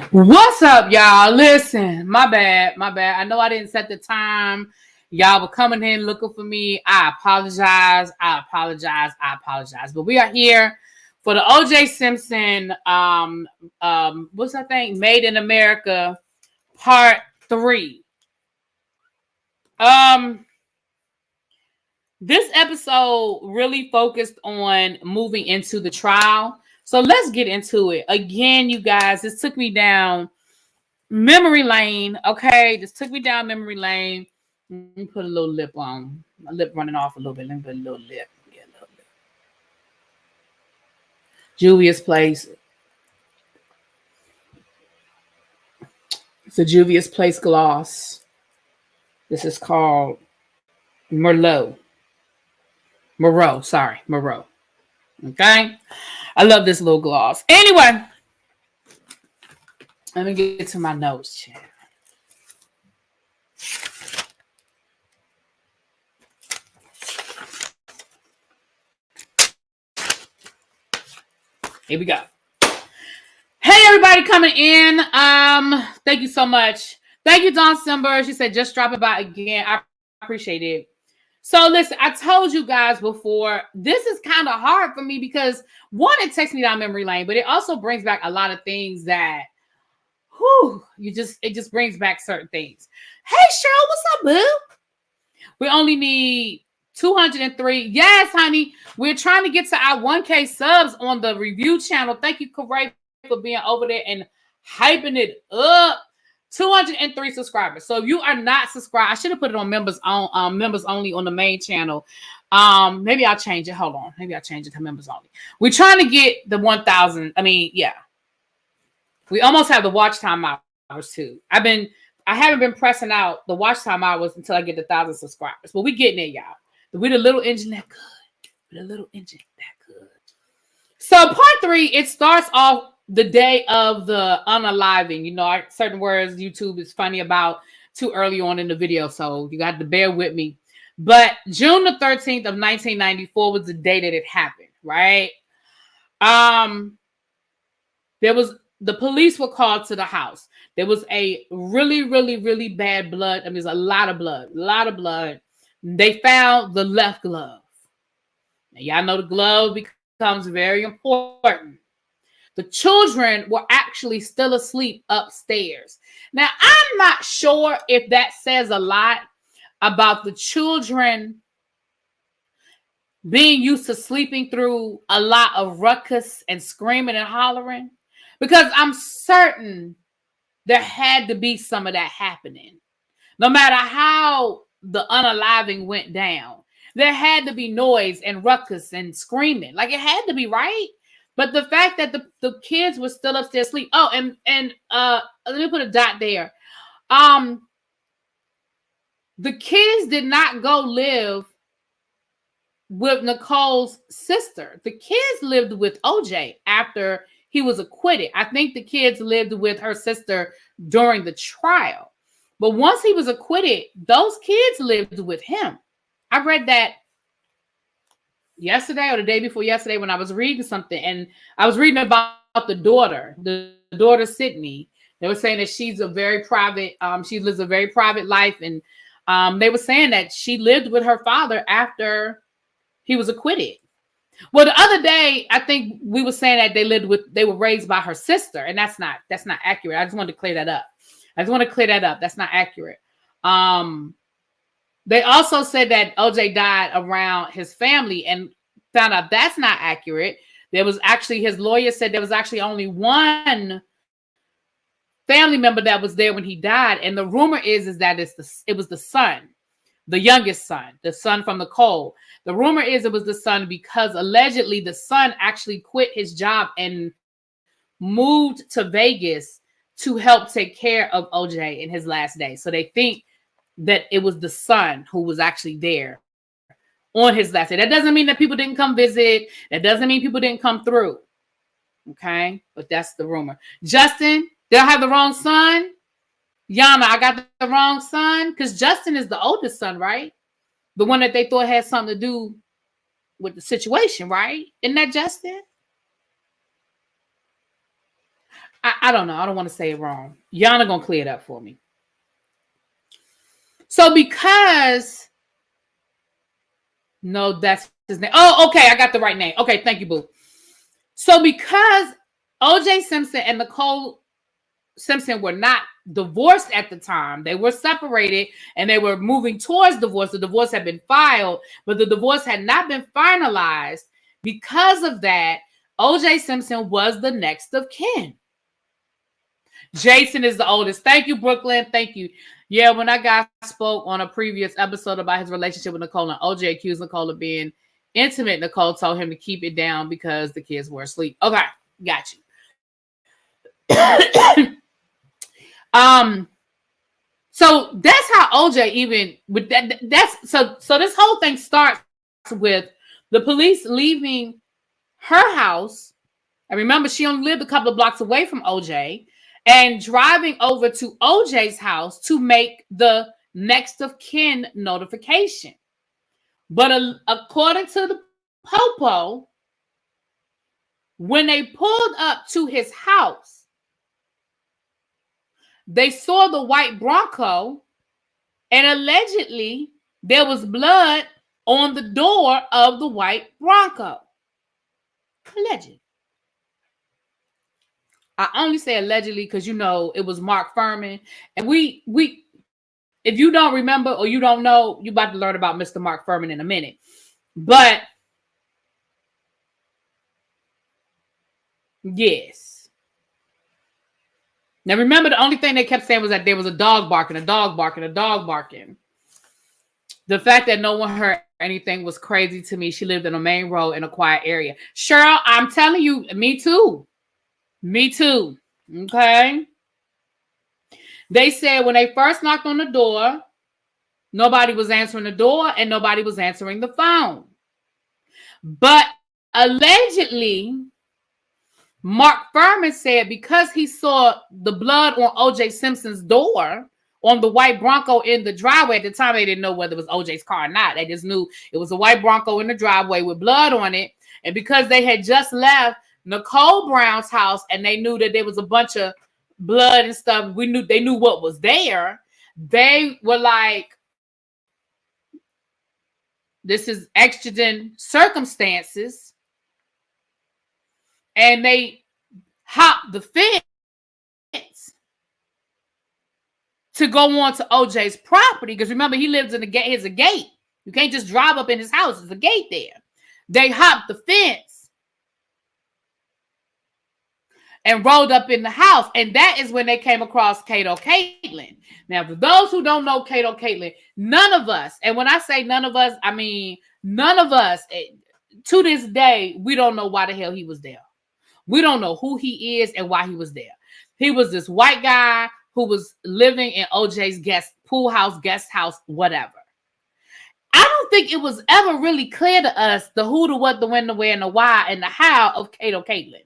What's up, y'all? Listen, my bad. I know I didn't set the time. Y'all were coming in looking for me. I apologize. But we are here for the OJ Simpson, what's that thing? Made in America, Part 3. This episode really focused on moving into the trial. So let's get into it. Again, you guys, this took me down memory lane. Okay, this took me down memory lane. Let me put a little lip on. My lip running off a little bit. Let me put a little lip. Yeah, a little lip. Juvia's Place. It's a Juvia's Place gloss. This is called Merlot. Moreau. Okay? I love this little gloss. Anyway, let me get to my notes, chat. Here we go. Hey, everybody coming in. Thank you so much. Thank you, Dawn Simber. She said, just drop it by again. I appreciate it. So listen, I told you guys before, this is kind of hard for me because one, it takes me down memory lane, but it also brings back a lot of things that, it just brings back certain things. Hey, Cheryl, what's up, boo? We only need 203. Yes, honey. We're trying to get to our 1K subs on the review channel. Thank you, Corey, for being over there and hyping it up. 203 subscribers. So if you are not subscribed, I should have put it on members only on the main channel. Maybe I'll change it. Hold on. Maybe I'll change it to members only. We're trying to get the 1,000. Yeah. We almost have the watch time hours too. I haven't been pressing out the watch time hours until I get the 1,000 subscribers. But we getting there, y'all. We're the little engine that good. So part 3, it starts off the day of the unaliving. You know, certain words YouTube is funny about too early on in the video, so you got to bear with me. But June the 13th of 1994 was the day that it happened, right? The police were called to the house. There was a really, really, really bad blood. There's a lot of blood. They found the left glove. Now, y'all know the glove becomes very important. The children were actually still asleep upstairs. Now, I'm not sure if that says a lot about the children being used to sleeping through a lot of ruckus and screaming and hollering, because I'm certain there had to be some of that happening. No matter how the unaliving went down, there had to be noise and ruckus and screaming. Like, it had to be, right? But the fact that the kids were still upstairs asleep. Oh, and let me put a dot there. The kids did not go live with Nicole's sister. The kids lived with OJ after he was acquitted. I think the kids lived with her sister during the trial. But once he was acquitted, those kids lived with him. I read that yesterday or the day before yesterday when I was reading something, and I was reading about the daughter Sydney. They were saying that she's a very private, she lives a very private life, and they were saying that she lived with her father after he was acquitted. Well, the other day, I think we were saying that they were raised by her sister, and that's not accurate. I just wanted to clear that up. That's not accurate. They also said that OJ died around his family, and found out that's not accurate. There was actually, his lawyer said there was actually only one family member that was there when he died. And the rumor is that it was the son, the youngest son, the son from Nicole. The rumor is it was the son because allegedly the son actually quit his job and moved to Vegas to help take care of OJ in his last day. So they think that it was the son who was actually there on his last day. That doesn't mean that people didn't come visit. That doesn't mean people didn't come through. Okay? But that's the rumor. Justin, did I have the wrong son? Yana, I got the wrong son? Because Justin is the oldest son, right? The one that they thought had something to do with the situation, right? Isn't that Justin? I don't know. I don't want to say it wrong. Yana gonna clear it up for me. So because no, that's his name. Oh, okay, I got the right name. Okay, thank you, boo. So because O.J. Simpson and Nicole Simpson were not divorced at the time, they were separated and they were moving towards divorce. The divorce had been filed, but the divorce had not been finalized. Because of that, O.J. Simpson was the next of kin. Jason is the oldest. Thank you, Brooklyn. Thank you. Yeah, when that guy spoke on a previous episode about his relationship with Nicole, and OJ accused Nicole of being intimate, Nicole told him to keep it down because the kids were asleep. Okay, got you. So that's how OJ even with that. That's so this whole thing starts with the police leaving her house. And remember, she only lived a couple of blocks away from OJ. And driving over to OJ's house to make the next of kin notification. But according to the Popo, when they pulled up to his house, they saw the white Bronco, and allegedly there was blood on the door of the white Bronco. Allegedly. I only say allegedly because it was Mark Furman, and we if you don't remember or you don't know, you're about to learn about Mr. Mark Furman in a minute. But yes. Now remember, the only thing they kept saying was that there was a dog barking, a dog barking, a dog barking. The fact that no one heard anything was crazy to me. She lived in a main road in a quiet area. Cheryl, I'm telling you, me too. Me too. Okay. They said when they first knocked on the door, nobody was answering the door and nobody was answering the phone. But allegedly, Mark Furman said because he saw the blood on O.J. Simpson's door on the white Bronco in the driveway. At the time, they didn't know whether it was O.J.'s car or not. They just knew it was a white Bronco in the driveway with blood on it. And because they had just left Nicole Brown's house and they knew that there was a bunch of blood and stuff, they knew what was there. They were like, this is exigent circumstances. And they hopped the fence to go on to OJ's property. Because remember, he lives in a gate. There's a gate. You can't just drive up in his house. There's a gate there. They hopped the fence and rolled up in the house. And that is when they came across Kato Caitlin. Now, for those who don't know Kato Caitlin, none of us, and when I say none of us, I mean none of us, to this day, we don't know why the hell he was there. We don't know who he is and why he was there. He was this white guy who was living in OJ's pool house, guest house, whatever. I don't think it was ever really clear to us the who, the what, the when, the where, and the why, and the how of Kato Caitlin.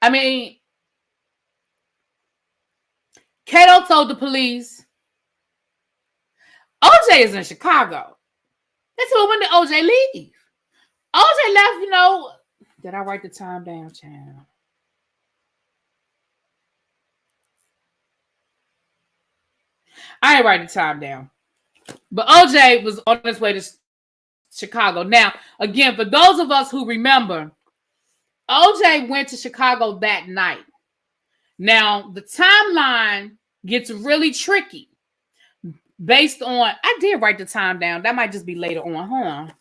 I mean, Kato told the police, OJ is in Chicago. They told when did OJ leave? OJ left, did I write the time down, child? I ain't write the time down. But OJ was on his way to Chicago. Now, again, for those of us who remember, OJ went to Chicago that night. Now, the timeline gets really tricky based on, I did write the time down. That might just be later on. Hold on.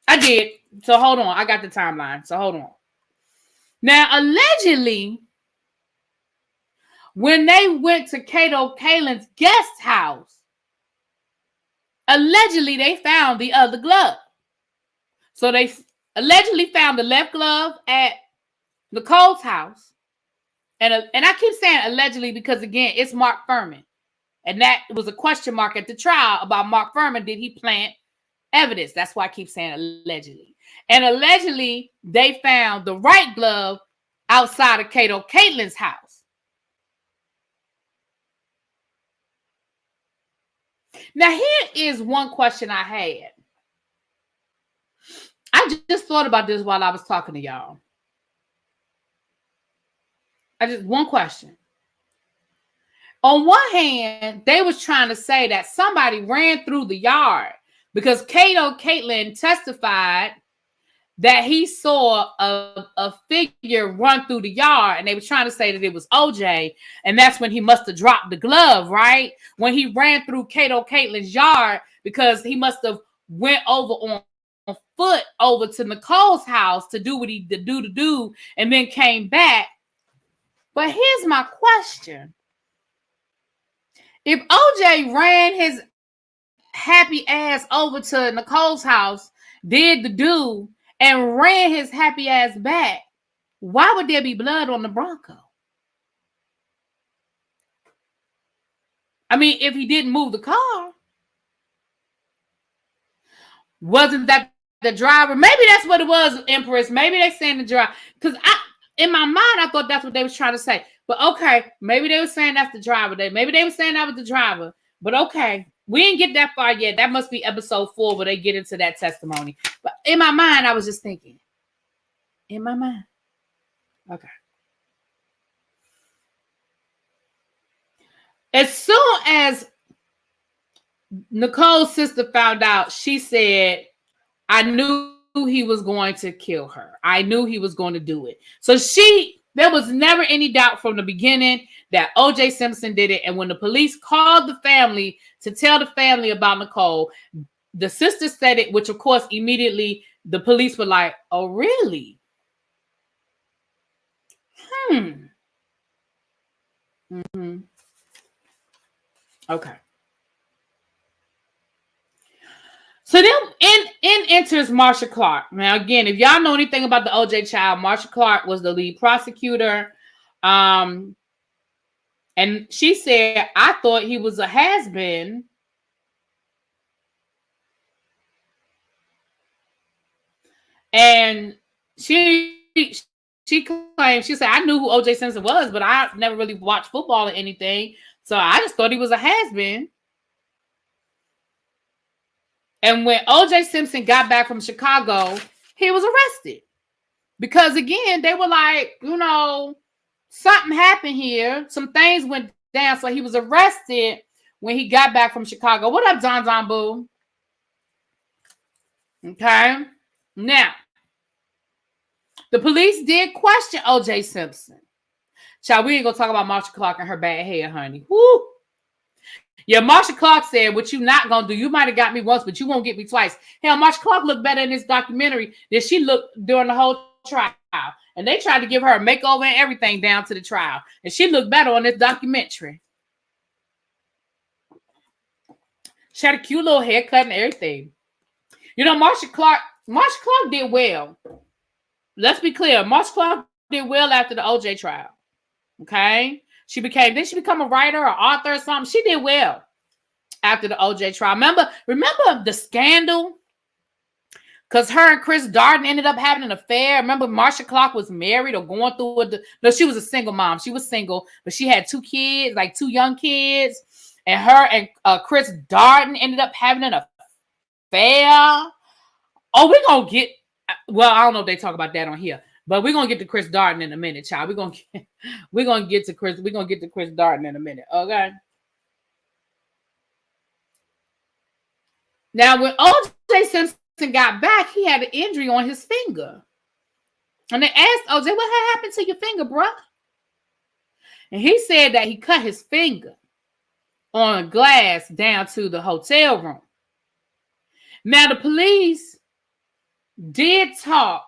I did. So hold on. I got the timeline. So hold on. Now, allegedly, when they went to Kato Caitlyn's guest house, allegedly they found the other glove. So they allegedly found the left glove at Nicole's house. And I keep saying allegedly because, again, it's Mark Furman. And that was a question mark at the trial about Mark Furman. Did he plant evidence? That's why I keep saying allegedly. And allegedly, they found the right glove outside of Kato Caitlyn's house. Now, here is one question I had. I just thought about this while I was talking to y'all. one question. On one hand, they was trying to say that somebody ran through the yard because Caitlin testified that he saw a figure run through the yard, and they were trying to say that it was OJ, and that's when he must have dropped the glove, right? When he ran through Caitlin's yard, because he must have went over on foot over to Nicole's house to do what he to do, and then came back. But here's my question. If OJ ran his happy ass over to Nicole's house, did the do, and ran his happy ass back, why would there be blood on the Bronco? I mean, if he didn't move the car, wasn't that the driver? Maybe that's what it was, Empress. Maybe they saying the driver. Because in my mind, I thought that's what they was trying to say. But okay, maybe they were saying that's the driver. Maybe they were saying that was the driver. But okay, we didn't get that far yet. That must be episode 4 where they get into that testimony. But in my mind, I was just thinking. In my mind. Okay. As soon as Nicole's sister found out, she said, I knew he was going to kill her. I knew he was going to do it. So there was never any doubt from the beginning that O.J. Simpson did it. And when the police called the family to tell the family about Nicole, the sister said it, which of course immediately the police were like, oh, really? Mm-hmm. Okay. So then in enters Marsha Clark. Now, again, if y'all know anything about the OJ child, Marsha Clark was the lead prosecutor. And she said, I thought he was a has-been. And she claimed, she said, I knew who OJ Simpson was, but I never really watched football or anything. So I just thought he was a has-been. And when O.J. Simpson got back from Chicago, he was arrested. Because, again, they were like, something happened here. Some things went down. So he was arrested when he got back from Chicago. What up, Don Boo? Okay. Now, the police did question O.J. Simpson. Child, we ain't going to talk about Marsha Clark and her bad hair, honey. Woo! Yeah, Marsha Clark said, what you not going to do, you might have got me once, but you won't get me twice. Hell, Marsha Clark looked better in this documentary than she looked during the whole trial. And they tried to give her a makeover and everything down to the trial. And she looked better on this documentary. She had a cute little haircut and everything. Marsha Clark did well. Let's be clear. Marsha Clark did well after the OJ trial. Okay? Didn't she become a writer or author or something? She did well after the OJ trial. Remember the scandal? Because her and Chris Darden ended up having an affair. Remember Marsha Clark was married or going through it? No, she was a single mom. She was single, but she had 2 kids, like 2 young kids. And her and Chris Darden ended up having an affair. Oh, we're going to get, I don't know if they talk about that on here. But we're gonna get to Chris Darden in a minute, child. We're gonna get to Chris Darden in a minute, okay? Now, when O.J. Simpson got back, he had an injury on his finger. And they asked O.J., what happened to your finger, bro? And he said that he cut his finger on a glass down to the hotel room. Now, the police did talk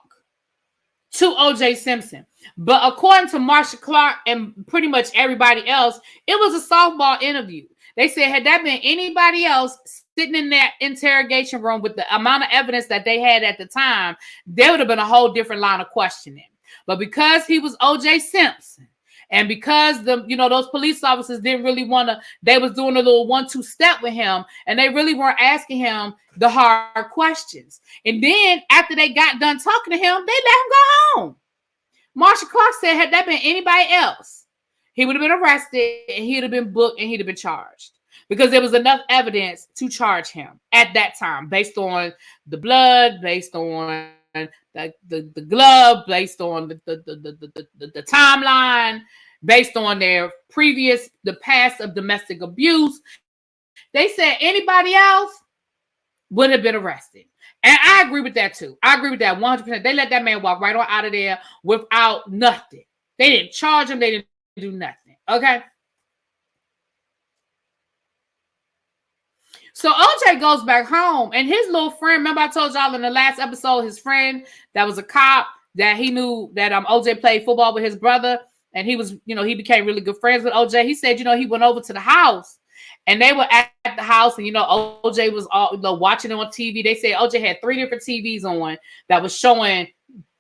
to O.J. Simpson. But according to Marsha Clark and pretty much everybody else, it was a softball interview. They said, had that been anybody else sitting in that interrogation room with the amount of evidence that they had at the time, there would have been a whole different line of questioning. But because he was O.J. Simpson, and because those police officers didn't really want to, they was doing a little 1-2 step with him, and they really weren't asking him the hard questions. And then after they got done talking to him, they let him go home. Marsha Clark said, had that been anybody else, he would have been arrested and he'd have been booked and he'd have been charged because there was enough evidence to charge him at that time based on the blood, based on the glove, based on the timeline, based on their the past of domestic abuse. They said anybody else would have been arrested. And I agree with that too. I agree with that 100%. They let that man walk right on out of there without nothing. They didn't charge him. They didn't do nothing. Okay. So OJ goes back home, and his little friend, remember I told y'all in the last episode, his friend that was a cop that he knew that OJ played football with his brother, and he was, he became really good friends with OJ. He said, he went over to the house, and they were at the house, and OJ was all watching it on TV. They said OJ had 3 different TVs on that was showing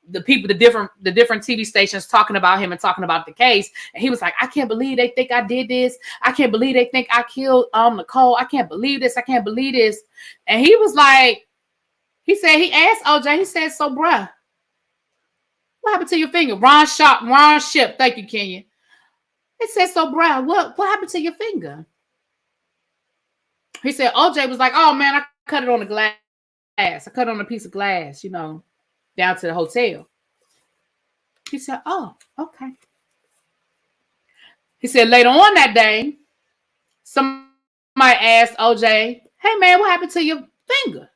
the people, the different TV stations talking about him and talking about the case. And he was like, I can't believe they think I did this. I can't believe they think I killed Nicole. I can't believe this. I can't believe this. And he was like, he asked OJ, he said, so bruh, what happened to your finger? Ron Ship. Thank you, Kenya. He said, so bruh, what happened to your finger? He said, OJ was like, oh man, I cut it on the glass. I cut it on a piece of glass, down to the hotel. He said, oh, okay. He said later on that day, somebody asked OJ, hey man, what happened to your finger?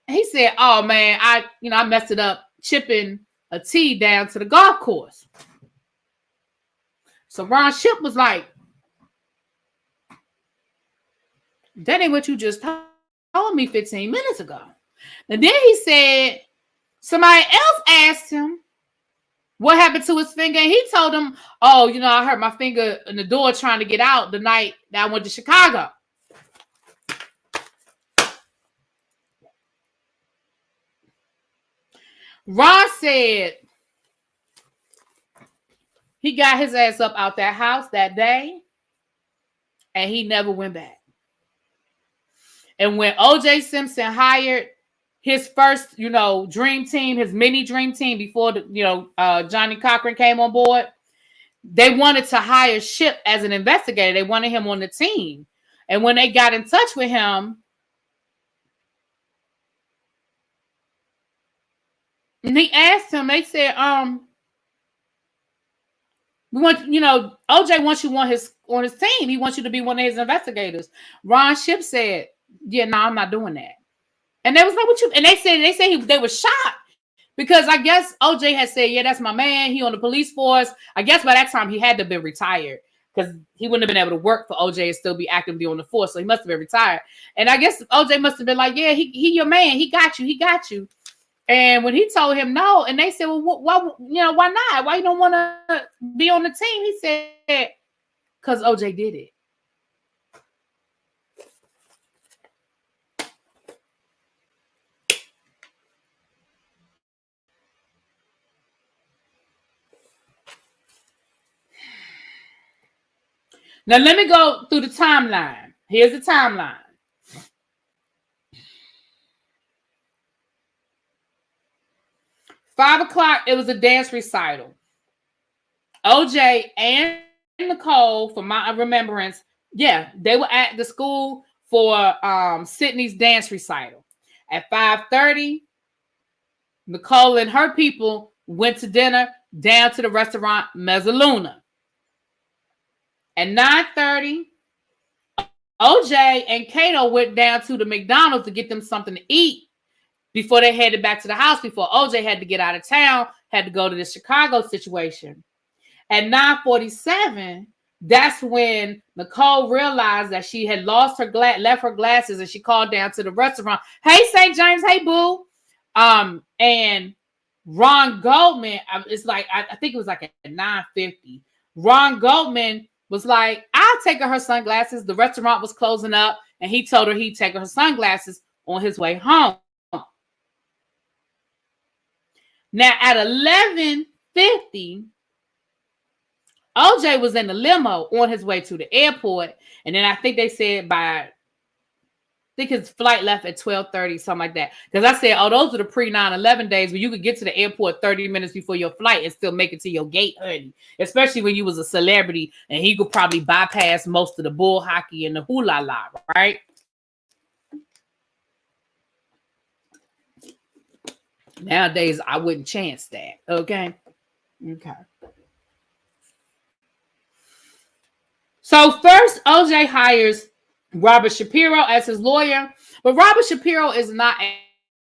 And he said, oh man, I messed it up chipping a tee down to the golf course. So Ron Ship was like, that ain't what you just told me 15 minutes ago. And then he said, somebody else asked him what happened to his finger, and he told him, oh, I hurt my finger in the door trying to get out the night that I went to Chicago. Ron said he got his ass up out that house that day, and he never went back. And when O.J. Simpson hired his first, dream team, his mini dream team before Johnny Cochran came on board, they wanted to hire Ship as an investigator. They wanted him on the team. And when they got in touch with him, and he asked him, they said, we want, OJ wants you on his team. He wants you to be one of his investigators. Ron Ship said, yeah, no, I'm not doing that. And they was like, what you? And they were shocked because I guess OJ had said, yeah, that's my man. He on the police force. I guess by that time he had to be retired because he wouldn't have been able to work for OJ and still be actively on the force. So he must have been retired. And I guess OJ must have been like, yeah, he your man. He got you. And when he told him no, and they said, well, why not? Why you don't want to be on the team? He said, because OJ did it. Now, let me go through the timeline. Here's the timeline. $5:00, it was a dance recital. OJ and Nicole, from my remembrance, yeah, they were at the school for Sydney's dance recital. At 5:30, Nicole and her people went to dinner down to the restaurant Mezzaluna. At 9:30, OJ and Kato went down to the McDonald's to get them something to eat before they headed back to the house, before OJ had to get out of town, had to go to the Chicago situation. At 9:47, that's when Nicole realized that she had left her glasses, and she called down to the restaurant. Hey, St. James. Hey, boo. And Ron Goldman, it's like, I think it was like at 9:50. Ron Goldman was like, I'll take her sunglasses. The restaurant was closing up, and he told her he'd take her sunglasses on his way home. Now, at 11:50, OJ was in the limo on his way to the airport, and then I think they said his flight left at 12:30, something like that. Because I said, oh, those are the pre-9/11 days where you could get to the airport 30 minutes before your flight and still make it to your gate early, especially when you was a celebrity and he could probably bypass most of the bull hockey and the hula la, right? Nowadays, I wouldn't chance that. Okay. Okay. So first, OJ hires Robert Shapiro as his lawyer, but Robert Shapiro is not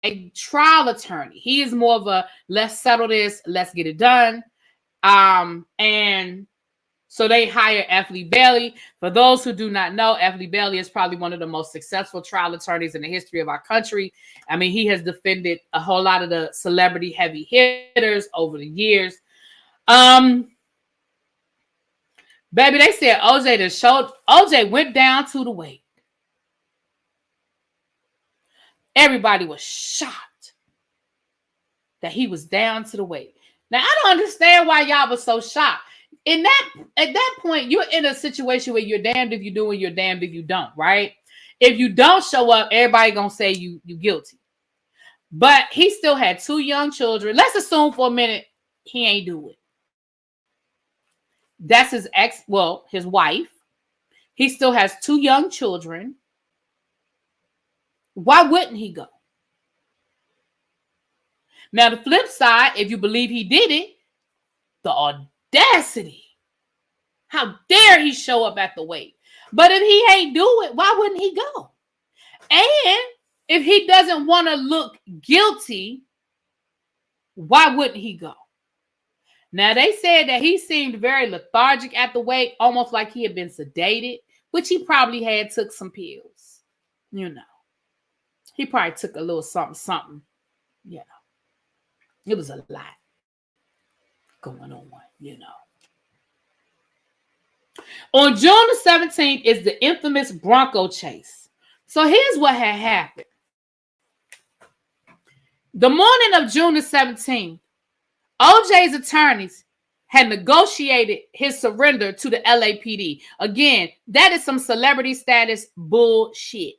a trial attorney. He is more of a let's settle this, let's get it done. And so they hire F. Lee Bailey. For those who do not know, F. Lee Bailey is probably one of the most successful trial attorneys in the history of our country. I mean, he has defended a whole lot of the celebrity heavy hitters over the years. Baby, they said OJ went down to the wake. Everybody was shocked that he was down to the wake. Now, I don't understand why y'all was so shocked. At that point, you're in a situation where you're damned if you do and you're damned if you don't, right? If you don't show up, everybody gonna say you guilty. But he still had 2 young children. Let's assume for a minute he ain't do it. That's his his wife. He still has 2 young children. Why wouldn't he go? Now, the flip side, if you believe he did it, the audacity. How dare he show up at the wake? But if he ain't do it, why wouldn't he go? And if he doesn't want to look guilty, why wouldn't he go? Now, they said that he seemed very lethargic at the wake, almost like he had been sedated, which he probably took some pills. You know, he probably took a little something. You know, it was a lot going on, you know. On June the 17th is the infamous Bronco chase. So here's what had happened. The morning of June the 17th, OJ's attorneys had negotiated his surrender to the LAPD. Again, that is some celebrity status bullshit.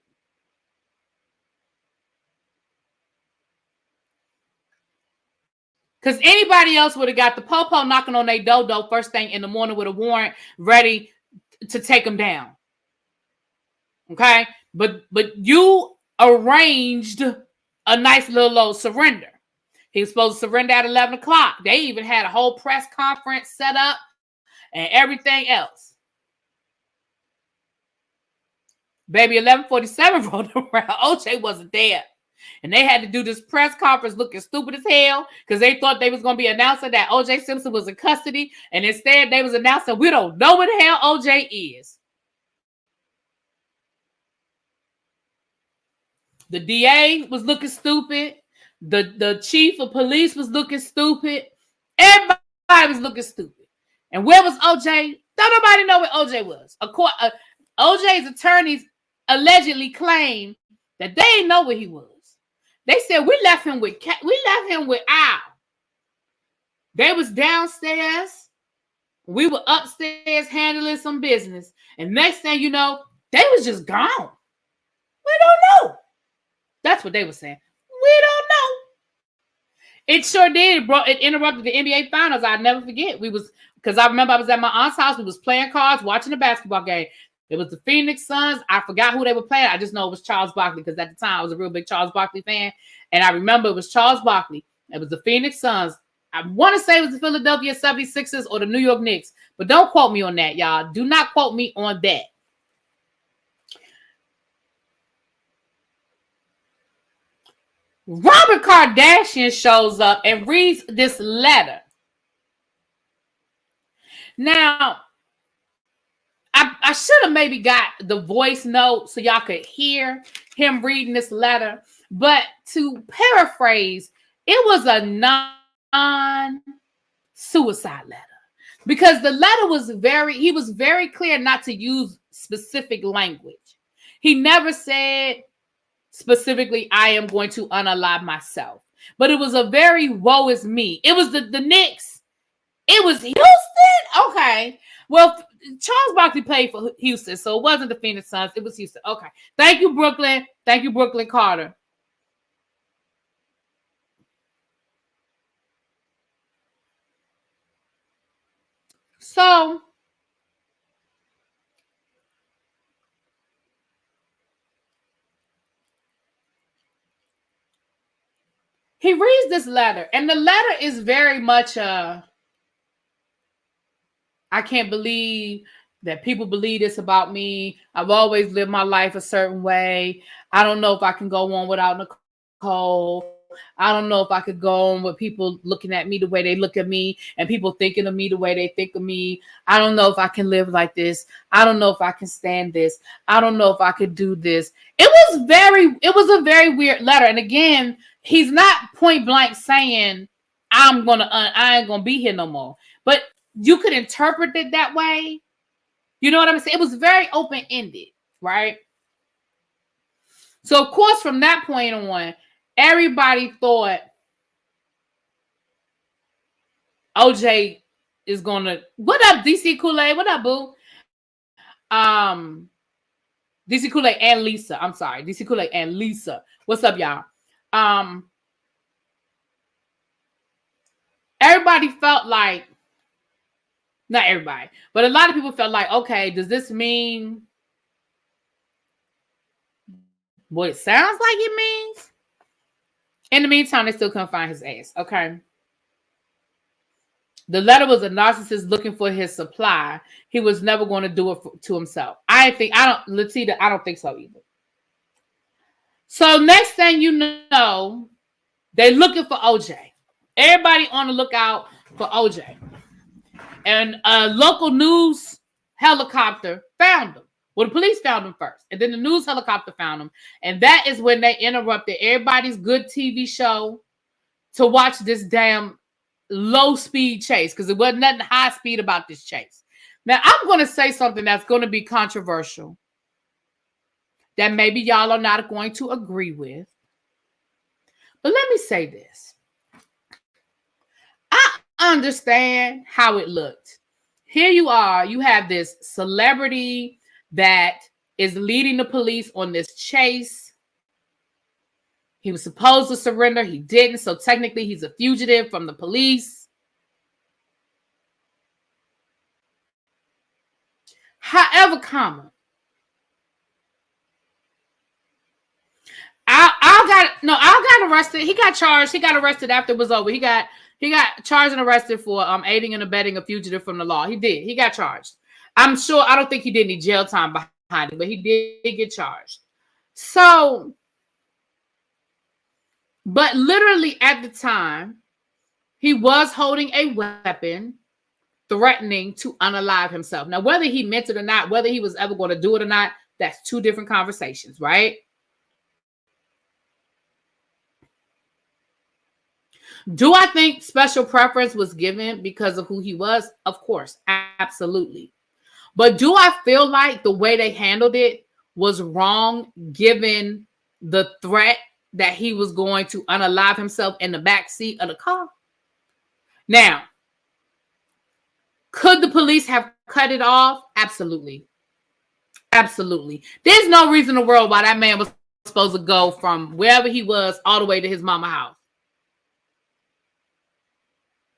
Because anybody else would have got the popo knocking on their door first thing in the morning with a warrant ready to take them down. Okay? But you arranged a nice little old surrender. He was supposed to surrender at 11 o'clock. They even had a whole press conference set up and everything else. Baby, 11:47 rolled around. OJ wasn't there. And they had to do this press conference looking stupid as hell because they thought they was going to be announcing that OJ Simpson was in custody. And instead, they was announcing we don't know where the hell OJ is. The DA was looking stupid. The chief of police was looking stupid. Everybody was looking stupid. And where was OJ? Don't nobody know where OJ was. OJ's attorneys allegedly claim that they didn't know where he was. They said we left him with Al. They was downstairs. We were upstairs handling some business. And next thing you know, they was just gone. We don't know. That's what they were saying. We don't know. It sure did. It interrupted the NBA finals. I'll never forget. Because I remember I was at my aunt's house. We was playing cards, watching the basketball game. It was the Phoenix Suns. I forgot who they were playing. I just know it was Charles Barkley because at the time I was a real big Charles Barkley fan. And I remember it was Charles Barkley. It was the Phoenix Suns. I want to say it was the Philadelphia 76ers or the New York Knicks. But don't quote me on that, y'all. Do not quote me on that. Robert Kardashian shows up and reads this letter. Now, I should have maybe got the voice note so y'all could hear him reading this letter. But to paraphrase, it was a non-suicide letter. Because the letter was he was very clear not to use specific language. He never said specifically, I am going to unalive myself. But it was a very woe is me. It was the Knicks. It was Houston? Okay. Well, Charles Barkley played for Houston, so it wasn't the Phoenix Suns. It was Houston. Okay. Thank you, Brooklyn. Thank you, Brooklyn Carter. So, he reads this letter, and the letter is very much I can't believe that people believe this about me. I've always lived my life a certain way. I don't know if I can go on without Nicole. I don't know if I could go on with people looking at me the way they look at me and people thinking of me the way they think of me. I don't know if I can live like this. I don't know if I can stand this. I don't know if I could do this. It was a very weird letter. And again, he's not point blank saying I ain't gonna be here no more. But you could interpret it that way. You know what I'm saying? It was very open-ended, right? So, of course, from that point on, everybody thought OJ is gonna. What up, DC Kool-Aid? What up, boo? DC Kool-Aid and Lisa. I'm sorry, DC Kool-Aid and Lisa. What's up, y'all? Everybody felt like, not everybody, but a lot of people felt like, okay, does this mean what it sounds like it means? In the meantime, they still couldn't find his ass, okay? The letter was a narcissist looking for his supply. He was never going to do it to himself. Latita, I don't think so either. So next thing you know, they're looking for OJ. Everybody on the lookout for OJ. And a local news helicopter found him. Well, the police found him first. And then the news helicopter found him. And that is when they interrupted everybody's good TV show to watch this damn low-speed chase. Because there wasn't nothing high speed about this chase. Now, I'm going to say something that's going to be controversial. That maybe y'all are not going to agree with. But let me say this. I understand how it looked. Here you are. You have this celebrity that is leading the police on this chase. He was supposed to surrender. He didn't. So technically, he's a fugitive from the police. However, Al got arrested. He got charged. He got arrested after it was over. He got charged and arrested for aiding and abetting a fugitive from the law. He did. He got charged. I don't think he did any jail time behind it, but he did get charged. So, but literally at the time, he was holding a weapon, threatening to unalive himself. Now, whether he meant it or not, whether he was ever going to do it or not, that's two different conversations, right? Do I think special preference was given because of who he was? Of course, absolutely. But do I feel like the way they handled it was wrong, given the threat that he was going to unalive himself in the back seat of the car? Now, could the police have cut it off? Absolutely. Absolutely. There's no reason in the world why that man was supposed to go from wherever he was all the way to his mama's house.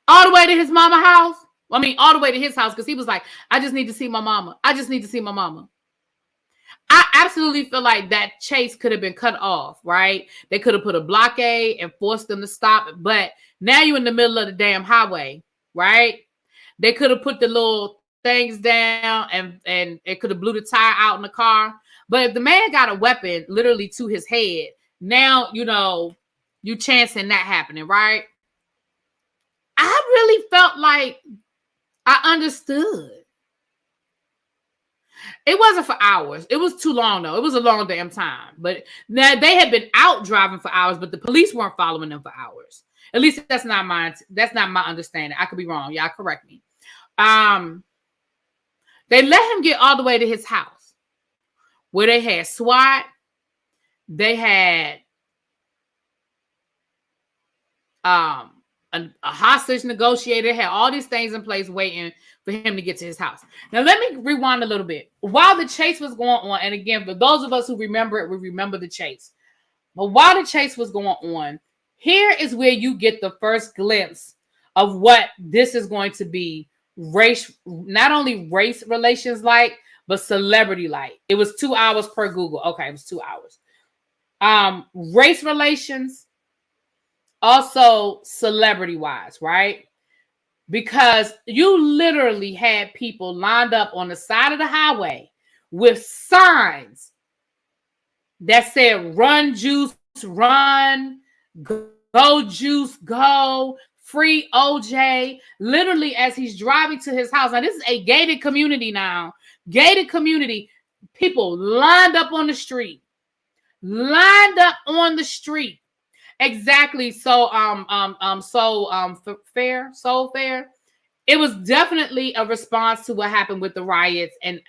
All the way to his mama's house? I mean, all the way to his house, because he was like, I just need to see my mama. I just need to see my mama. I absolutely feel like that chase could have been cut off, right? They could have put a blockade and forced them to stop. But now you're in the middle of the damn highway, right? They could have put the little things down and it could have blew the tire out in the car. But if the man got a weapon literally to his head, now, you chancing that happening, right? I really felt like I understood. It wasn't for hours. It was too long, though. It was a long damn time. But now they had been out driving for hours, but the police weren't following them for hours. At least that's not my understanding. I could be wrong. Y'all correct me. They let him get all the way to his house, where they had SWAT. They had a hostage negotiator, had all these things in place waiting for him to get to his house. Now, let me rewind a little bit. While the chase was going on, and again, for those of us who remember it, we remember the chase. But while the chase was going on, here is where you get the first glimpse of what this is going to be not only race relations like, but celebrity like. It was 2 hours per Google. Okay, it was 2 hours. Race relations Also, celebrity-wise, right? Because you literally had people lined up on the side of the highway with signs that said "Run Juice, run, go Juice, go, free OJ." Literally, as he's driving to his house. Now, this is a gated community now. Gated community. People lined up on the street. Lined up on the street. Exactly. So fair. It was definitely a response to what happened with the riots and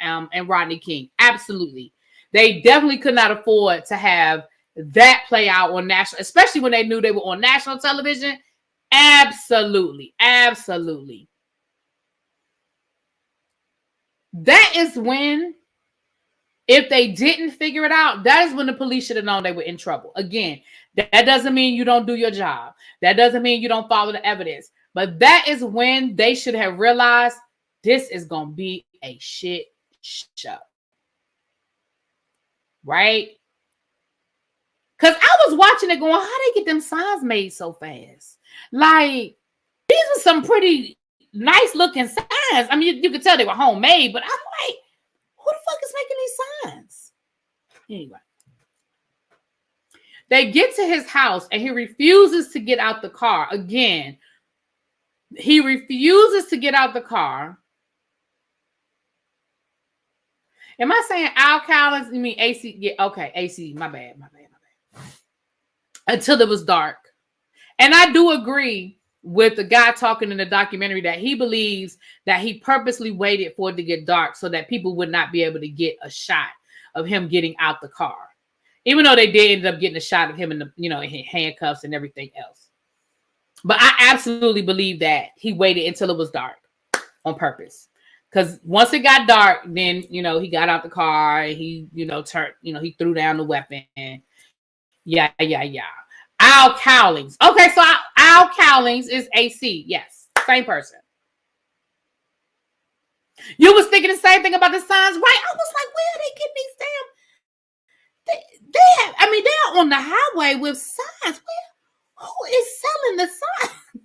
Rodney King. Absolutely. They definitely could not afford to have that play out on national, especially when they knew they were on national television. Absolutely. Absolutely. That is when, if they didn't figure it out, that is when the police should have known they were in trouble. Again, that doesn't mean you don't do your job. That doesn't mean you don't follow the evidence. But that is when they should have realized this is going to be a shit show. Right? Because I was watching it going, how they get them signs made so fast? Like, these are some pretty nice looking signs. I mean, you could tell they were homemade, but I'm like, who the fuck is making these signs? Anyway. They get to his house and he refuses to get out the car. Again, he refuses to get out the car. Am I saying Al Collins? You mean AC? Yeah, okay, AC. My bad. Until it was dark. And I do agree with the guy talking in the documentary that he believes that he purposely waited for it to get dark so that people would not be able to get a shot of him getting out the car. Even though they did end up getting a shot of him in the, in handcuffs and everything else. But I absolutely believe that he waited until it was dark on purpose. Because once it got dark, then, he got out the car. He, turned, he threw down the weapon. Yeah. Al Cowlings. Okay, so Al Cowlings is AC. Yes, same person. You was thinking the same thing about the signs, right? I was like, where are they getting these damn... They're on the highway with signs. Who is selling the signs?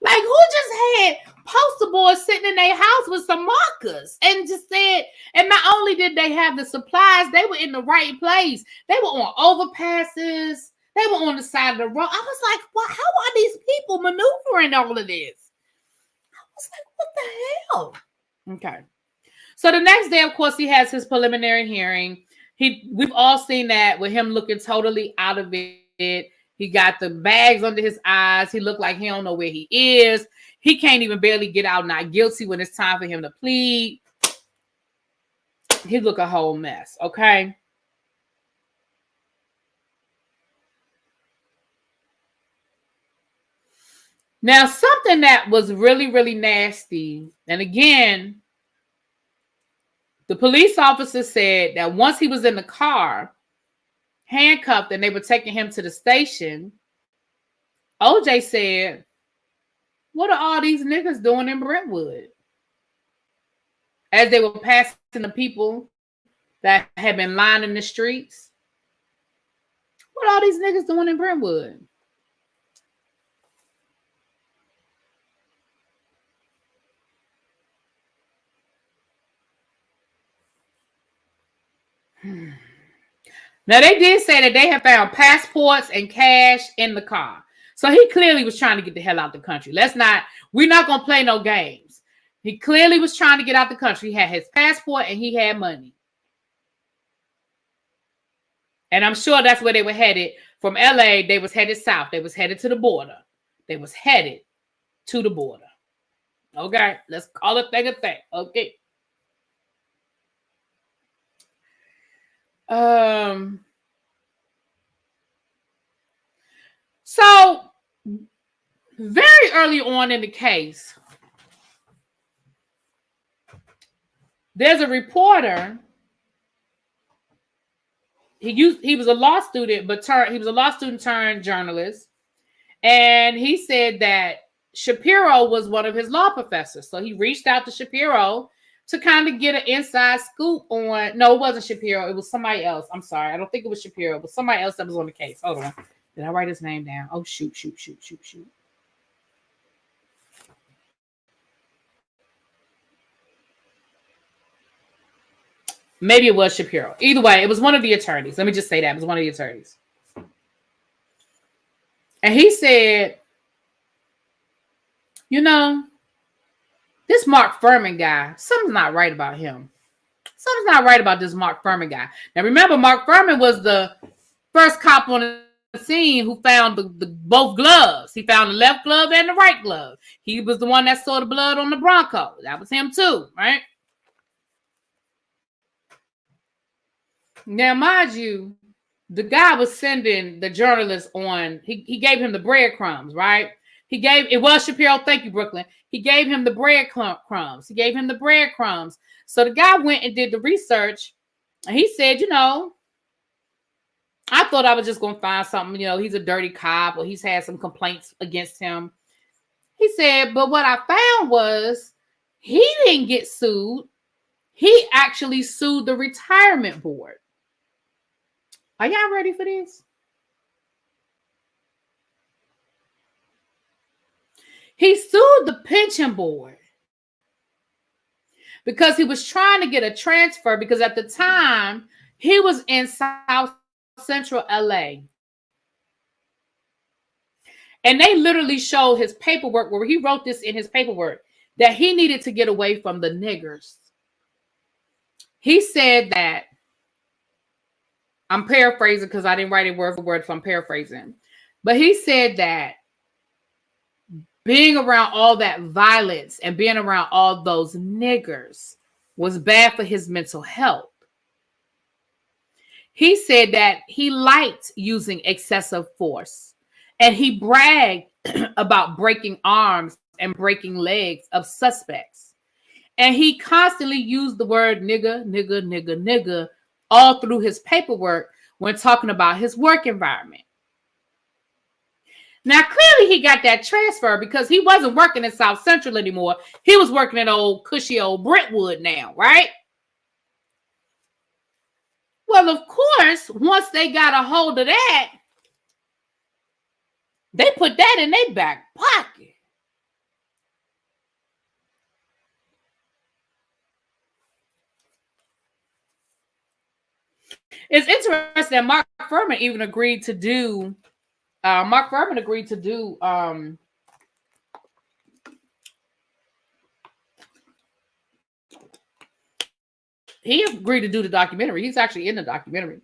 Like, who just had poster boards sitting in their house with some markers and just said, and not only did they have the supplies, they were in the right place. They were on overpasses. They were on the side of the road. I was like, well, how are these people maneuvering all of this? I was like, what the hell? Okay. So the next day, of course, he has his preliminary hearing. We've all seen that with him looking totally out of it. He got the bags under his eyes. He looked like he don't know where he is. He can't even barely get out not guilty when it's time for him to plead. He look a whole mess, okay? Now, something that was really, really nasty, and again, the police officer said that once he was in the car, handcuffed, and they were taking him to the station, OJ said, what are all these niggas doing in Brentwood? As they were passing the people that had been lining the streets. What are all these niggas doing in Brentwood? Now, they did say that they have found passports and cash in the car. So he clearly was trying to get the hell out the country. We're not going to play no games. He clearly was trying to get out the country. He had his passport and he had money. And I'm sure that's where they were headed. From LA, they was headed south. They was headed to the border. They was headed to the border. Okay, let's call it thing a thing. Okay. So very early on in the case, there's a reporter. He was a law student, but he was a law student turned journalist, and he said that Shapiro was one of his law professors. So he reached out to Shapiro to kind of get an inside scoop on. No, it wasn't Shapiro. It was somebody else. I'm sorry. I don't think it was Shapiro. It was somebody else that was on the case. Hold on. Did I write his name down? Oh, shoot. Maybe it was Shapiro. Either way, it was one of the attorneys. Let me just say that. It was one of the attorneys. And he said, you know, this Mark Fuhrman guy, something's not right about him. Something's not right about this Mark Fuhrman guy. Now, remember, Mark Fuhrman was the first cop on the scene who found the both gloves. He found the left glove and the right glove. He was the one that saw the blood on the Bronco. That was him too, right? Now, mind you, the guy was sending the journalist on, he gave him the breadcrumbs, right? It was Shapiro. Thank you, Brooklyn. He gave him the breadcrumbs. So the guy went and did the research, and he said, I thought I was just going to find something, he's a dirty cop or he's had some complaints against him. He said, but what I found was he didn't get sued. He actually sued the retirement board. Are y'all ready for this? He sued the pension board because he was trying to get a transfer, because at the time he was in South Central LA. And they literally showed his paperwork where he wrote this in his paperwork that he needed to get away from the niggers. He said that, I'm paraphrasing because I didn't write it word for word, so I'm paraphrasing. But he said that being around all that violence and being around all those niggers was bad for his mental health. He said that he liked using excessive force, and he bragged about breaking arms and breaking legs of suspects. And he constantly used the word nigga all through his paperwork when talking about his work environment. Now, clearly he got that transfer because he wasn't working in South Central anymore. He was working in old cushy old Brentwood now, right? Well, of course, once they got a hold of that, they put that in their back pocket. It's interesting that Mark Fuhrman even agreed to do. He agreed to do the documentary. He's actually in the documentary.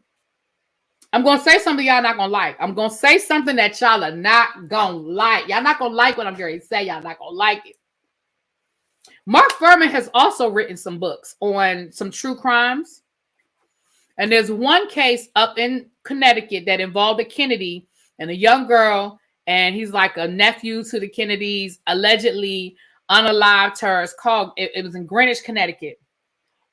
I'm going to say something y'all not going to like. I'm going to say something that y'all are not going to like. Y'all not going to like what I'm going to say. Y'all not going to like it. Mark Fuhrman has also written some books on some true crimes. And there's one case up in Connecticut that involved a Kennedy and a young girl. And he's like a nephew to the Kennedys, allegedly unalived her. It was in Greenwich, Connecticut.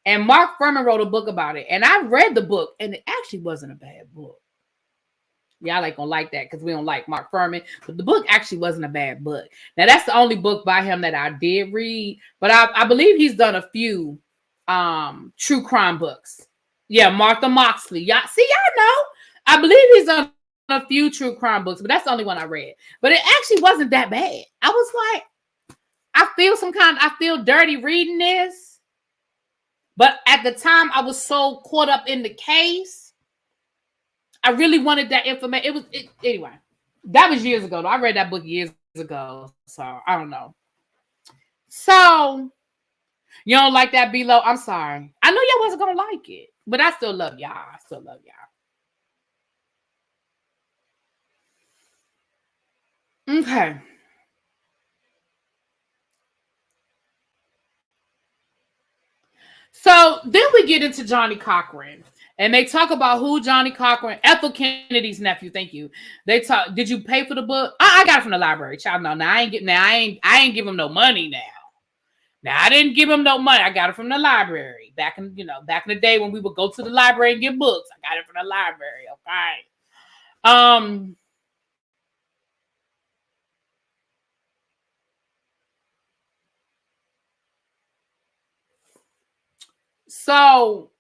And Mark Fuhrman wrote a book about it. And I read the book, and it actually wasn't a bad book. Y'all ain't gonna like that because we don't like Mark Fuhrman. But the book actually wasn't a bad book. Now, that's the only book by him that I did read. But I believe he's done a few true crime books. Yeah, Martha Moxley. Y'all know. I believe he's done a few true crime books, but that's the only one I read. But it actually wasn't that bad. I was like, I feel dirty reading this. But at the time, I was so caught up in the case. I really wanted that information. Anyway, that was years ago. I read that book years ago. So I don't know. So you don't like that, B-Lo? I'm sorry. I know y'all wasn't going to like it, but I still love y'all. Okay. So then we get into Johnny Cochran, and they talk about who Johnny Cochran, Ethel Kennedy's nephew. Thank you. They talk. Did you pay for the book? I got it from the library. Child, no. Now I ain't give him no money now. Now I didn't give him no money. I got it from the library back in the day when we would go to the library and get books. I got it from the library. Okay. So,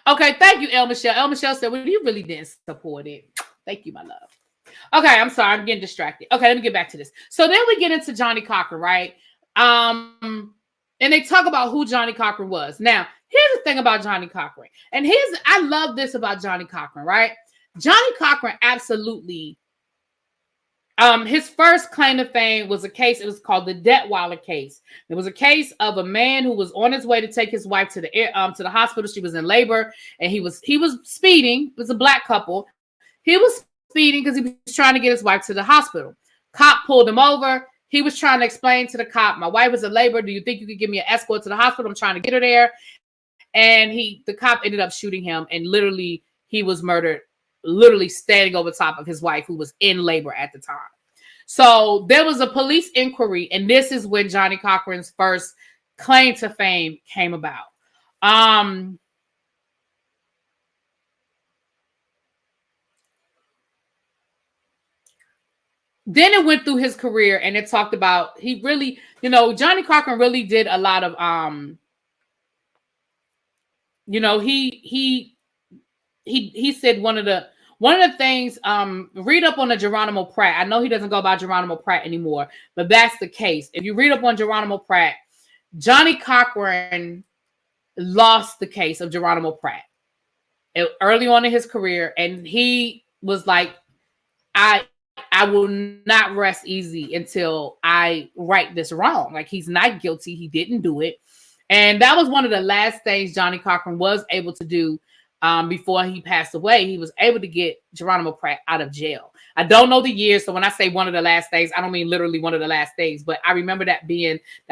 Okay, thank you, El Michelle. El Michelle said, well, you really didn't support it. Thank you, my love. Okay, I'm sorry. I'm getting distracted. Okay, let me get back to this. So then we get into Johnny Cochran, right? And they talk about who Johnny Cochran was. Now, here's the thing about Johnny Cochran. And I love this about Johnny Cochran, right? Johnny Cochran absolutely, his first claim to fame was a case, it was called the Detweiler case. It was a case of a man who was on his way to take his wife to the hospital. She was in labor, and he was speeding. It was a black couple. He was speeding because he was trying to get his wife to the hospital. Cop pulled him over. He was trying to explain to the cop, my wife is in labor. Do you think you could give me an escort to the hospital? I'm trying to get her there. And the cop ended up shooting him, and literally he was murdered, literally standing over top of his wife who was in labor at the time. So there was a police inquiry, and this is when Johnny Cochran's first claim to fame came about. Then it went through his career, and it talked about, he really, Johnny Cochran really did a lot of, he said one of the things, read up on the Geronimo Pratt. I know he doesn't go by Geronimo Pratt anymore, but that's the case. If you read up on Geronimo Pratt, Johnny Cochran lost the case of Geronimo Pratt early on in his career, and he was like, I will not rest easy until I right this wrong. Like, he's not guilty. He didn't do it. And that was one of the last things Johnny Cochran was able to do before he passed away. He was able to get Geronimo Pratt out of jail. I don't know the year, so when I say one of the last things, I don't mean literally one of the last things, but I remember that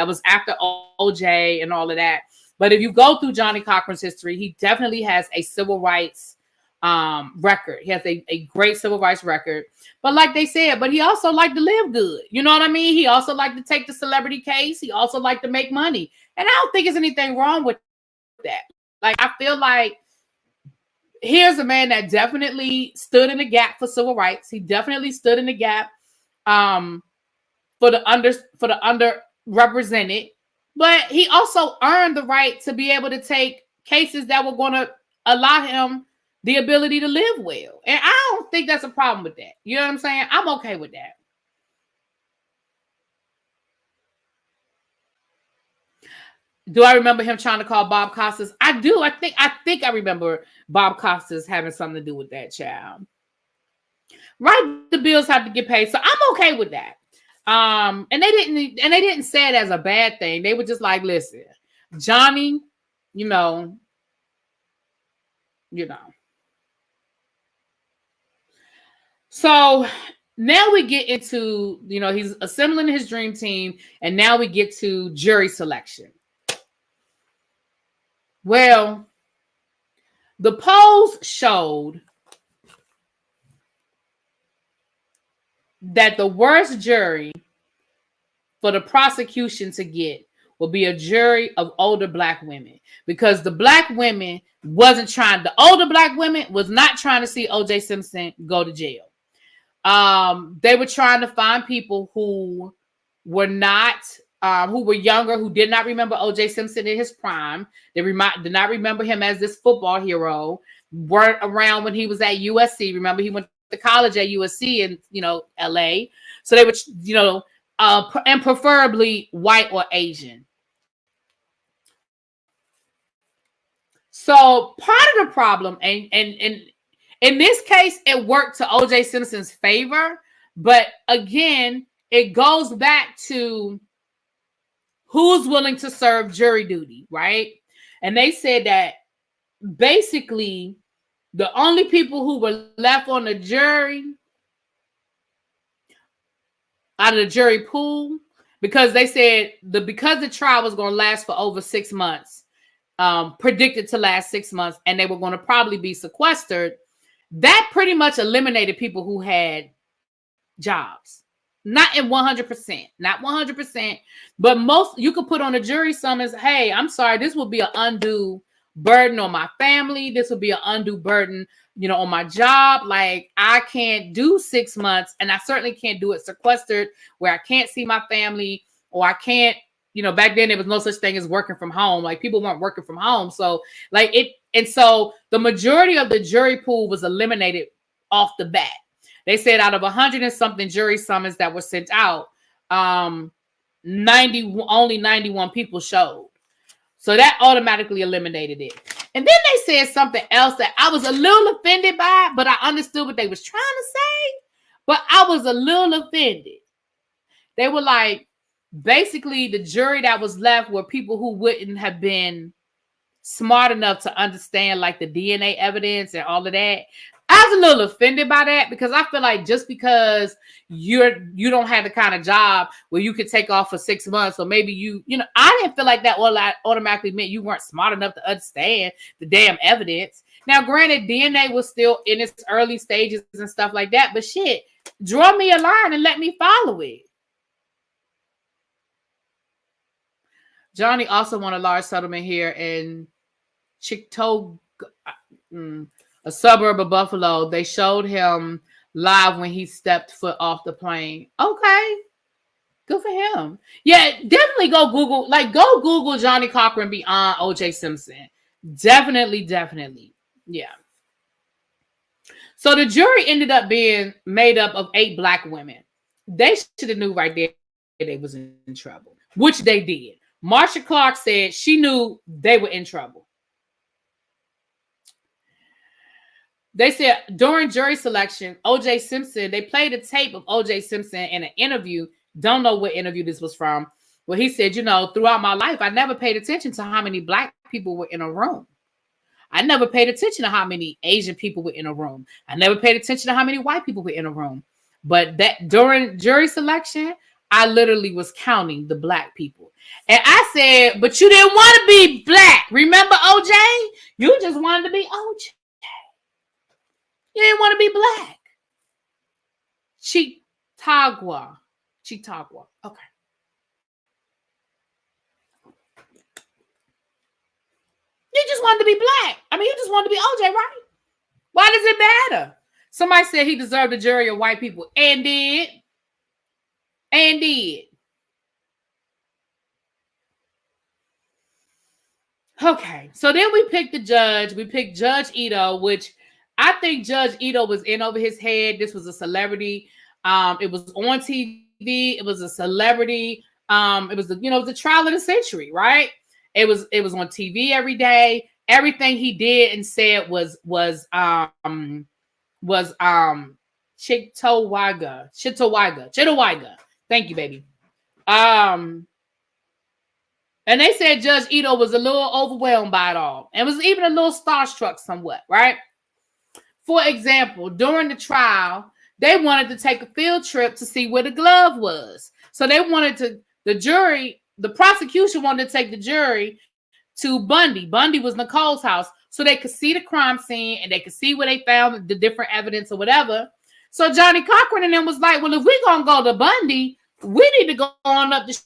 was after OJ and all of that. But if you go through Johnny Cochran's history, he definitely has a civil rights record. He has a great civil rights record. But like they said, but he also liked to live good. You know what I mean? He also liked to take the celebrity case. He also liked to make money. And I don't think there's anything wrong with that. Like, I feel like here's a man that definitely stood in the gap for civil rights. He definitely stood in the gap for the underrepresented. But he also earned the right to be able to take cases that were going to allow him the ability to live well. And I don't think that's a problem with that. You know what I'm saying? I'm okay with that. Do I remember him trying to call Bob Costas? I do. I think I remember Bob Costas having something to do with that, child. Right, the bills have to get paid. So I'm okay with that. And they didn't say it as a bad thing. They were just like, listen, Johnny, you know. So now we get into, he's assembling his dream team, and now we get to jury selection. Well, the polls showed that the worst jury for the prosecution to get will be a jury of older black women, because the older black women was not trying to see O.J. Simpson go to jail. They were trying to find people who were not, who were younger, who did not remember O.J. Simpson in his prime. They did not remember him as this football hero. Weren't around when he was at USC. Remember, he went to college at USC in, LA. So they were, and preferably white or Asian. So part of the problem, and in this case, it worked to O.J. Simpson's favor. But again, it goes back to who's willing to serve jury duty, right? And they said that basically the only people who were left on the jury, out of the jury pool, because they said because the trial was going to last for over 6 months, predicted to last 6 months, and they were going to probably be sequestered, that pretty much eliminated people who had jobs. Not in 100%, not 100%, but most you could put on a jury summons. Hey, I'm sorry, this will be an undue burden on my family. This will be an undue burden, on my job. Like, I can't do 6 months, and I certainly can't do it sequestered where I can't see my family, or I can't, back then there was no such thing as working from home. Like, people weren't working from home. So like And so the majority of the jury pool was eliminated off the bat. They said out of 100 and something jury summons that were sent out, 91 people showed. So that automatically eliminated it. And then they said something else that I was a little offended by, but I understood what they was trying to say. But I was a little offended. They were like, basically, the jury that was left were people who wouldn't have been smart enough to understand like the DNA evidence and all of that. I was a little offended by that because I feel like just because you don't have the kind of job where you could take off for 6 months, or maybe you know, I didn't feel like that automatically meant you weren't smart enough to understand the damn evidence. Now, granted, DNA was still in its early stages and stuff like that, but shit, draw me a line and let me follow it. Johnny also won a large settlement here in Chictoga, a suburb of Buffalo. They showed him live when he stepped foot off the plane. Okay. Good for him. Yeah, definitely go Google Johnny Cochran beyond O.J. Simpson. Definitely. Yeah. So the jury ended up being made up of 8 black women. They should have knew right there they was in trouble, which they did. Marsha Clark said she knew they were in trouble. They said during jury selection, O.J. Simpson, they played a tape of O.J. Simpson in an interview. Don't know what interview this was from. Where he said, you know, throughout my life, I never paid attention to how many black people were in a room. I never paid attention to how many Asian people were in a room. I never paid attention to how many white people were in a room. But that during jury selection, I literally was counting the black people. And I said, but you didn't want to be black. Remember, O.J.? You just wanted to be O.J. You didn't want to be black. Chictagua. Okay. You just wanted to be black. I mean, you just wanted to be OJ, right? Why does it matter? Somebody said he deserved a jury of white people. And did. Okay. So then we picked the judge. We picked Judge Ito, which I think Judge Ito was in over his head. This was a celebrity. It was on TV. It was a celebrity. It was the trial of the century, right? It was on TV every day. Everything he did and said was Chitawaiga. Thank you, baby. And they said Judge Ito was a little overwhelmed by it all, and was even a little starstruck somewhat, right? For example, during the trial, they wanted to take a field trip to see where the glove was. So they wanted the prosecution wanted to take the jury to Bundy. Bundy was Nicole's house, so they could see the crime scene and they could see where they found the different evidence or whatever. So Johnny Cochran and them was like, well, if we're going to go to Bundy, we need to go on up the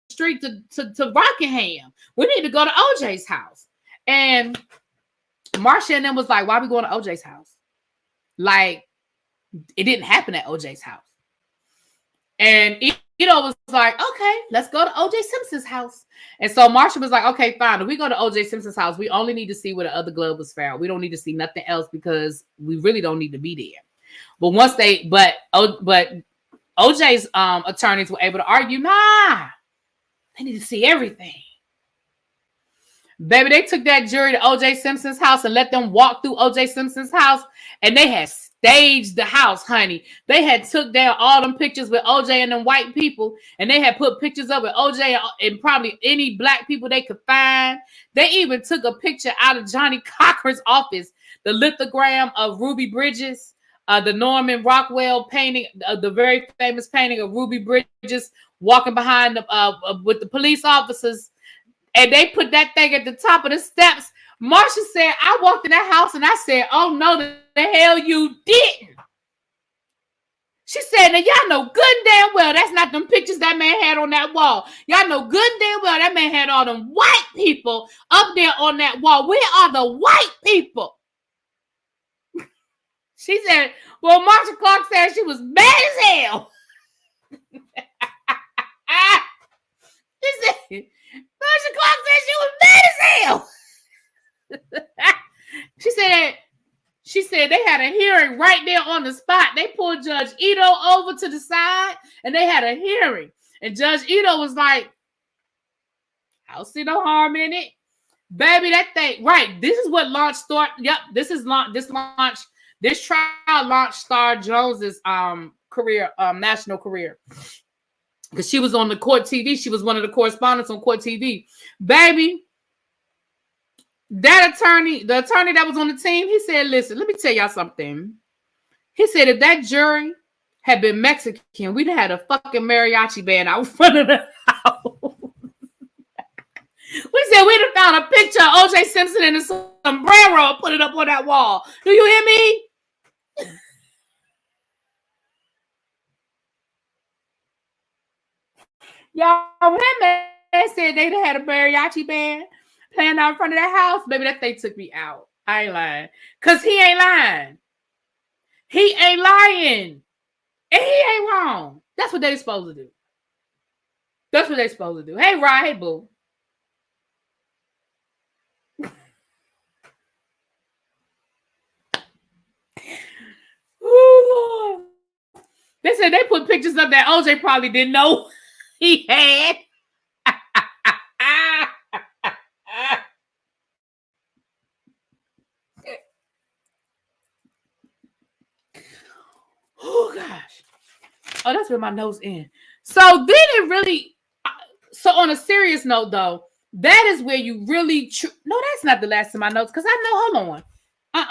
street to Rockingham. We need to go to OJ's house. And Marsha and them was like, why are we going to OJ's house? Like, it didn't happen at OJ's house. And was like, okay, let's go to OJ Simpson's house. And so Marsha was like, okay, fine. If we go to OJ Simpson's house, we only need to see where the other glove was found. We don't need to see nothing else because we really don't need to be there. But OJ's attorneys were able to argue, nah, they need to see everything. Baby, they took that jury to OJ Simpson's house and let them walk through OJ Simpson's house, and they had staged the house, honey. They had took down all them pictures with OJ and them white people, and they had put pictures up with OJ and probably any black people they could find. They even took a picture out of Johnny Cochran's office, the lithogram of Ruby Bridges, the Norman Rockwell painting, the very famous painting of Ruby Bridges walking behind with the police officers. And they put that thing at the top of the steps. Marsha said, I walked in that house and I said, oh, no, the hell you didn't. She said, now y'all know good and damn well that's not them pictures that man had on that wall. Y'all know good and damn well that man had all them white people up there on that wall. Where are the white people? She said, well, Marsha Clark said she was mad as hell. She said, Marsha Clark said she was mad as hell. She said they had a hearing right there on the spot. They pulled Judge Ito over to the side and they had a hearing. And Judge Ito was like, I don't see no harm in it. Baby, that thing, right. This is what launched Star. Yep, this trial launched Star Jones's career, national career. Because she was on the court TV. She was one of the correspondents on court TV. Baby, that attorney, the attorney that was on the team, he said, listen, let me tell y'all something. He said, if that jury had been Mexican, we'd have had a fucking mariachi band out front of the house. We said we'd have found a picture of O.J. Simpson in a sombrero and put it up on that wall. Do you hear me? Y'all, when that man said they'd have had a mariachi band playing out in front of that house, baby, that thing took me out. I ain't lying. Because he ain't lying. He ain't lying. And he ain't wrong. That's what they supposed to do. That's what they supposed to do. Hey, Rod. Hey, boo. Ooh, Lord. They said they put pictures up that OJ probably didn't know he had. Oh, gosh. Oh, that's where my notes end. So then it really, so on a serious note, though, that is where you really, no, that's not the last of my notes, because I know, hold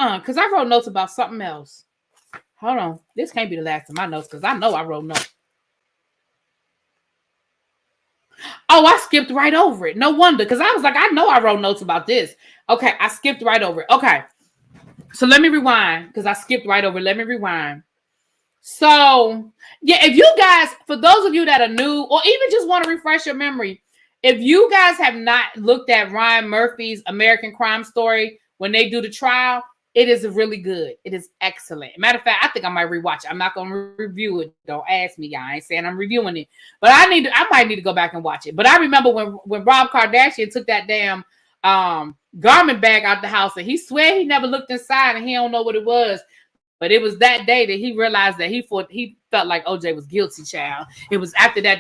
on. Because I wrote notes about something else. Hold on. This can't be the last of my notes, because I know I wrote notes. Oh, I skipped right over it. No wonder, because I was like, I know I wrote notes about this. Okay, I skipped right over it. Okay. So let me rewind, because I skipped right over it. Let me rewind. So, yeah, if you guys, for those of you that are new, or even just want to refresh your memory, if you guys have not looked at Ryan Murphy's American Crime Story when they do the trial, it is really good. It is excellent. Matter of fact, I think I might rewatch it. I'm not going to review it. Don't ask me, y'all. I ain't saying I'm reviewing it. But I might need to go back and watch it. But I remember when Rob Kardashian took that damn garment bag out the house, and he swear he never looked inside and he don't know what it was. But it was that day that he realized that he felt like OJ was guilty, child. It was after that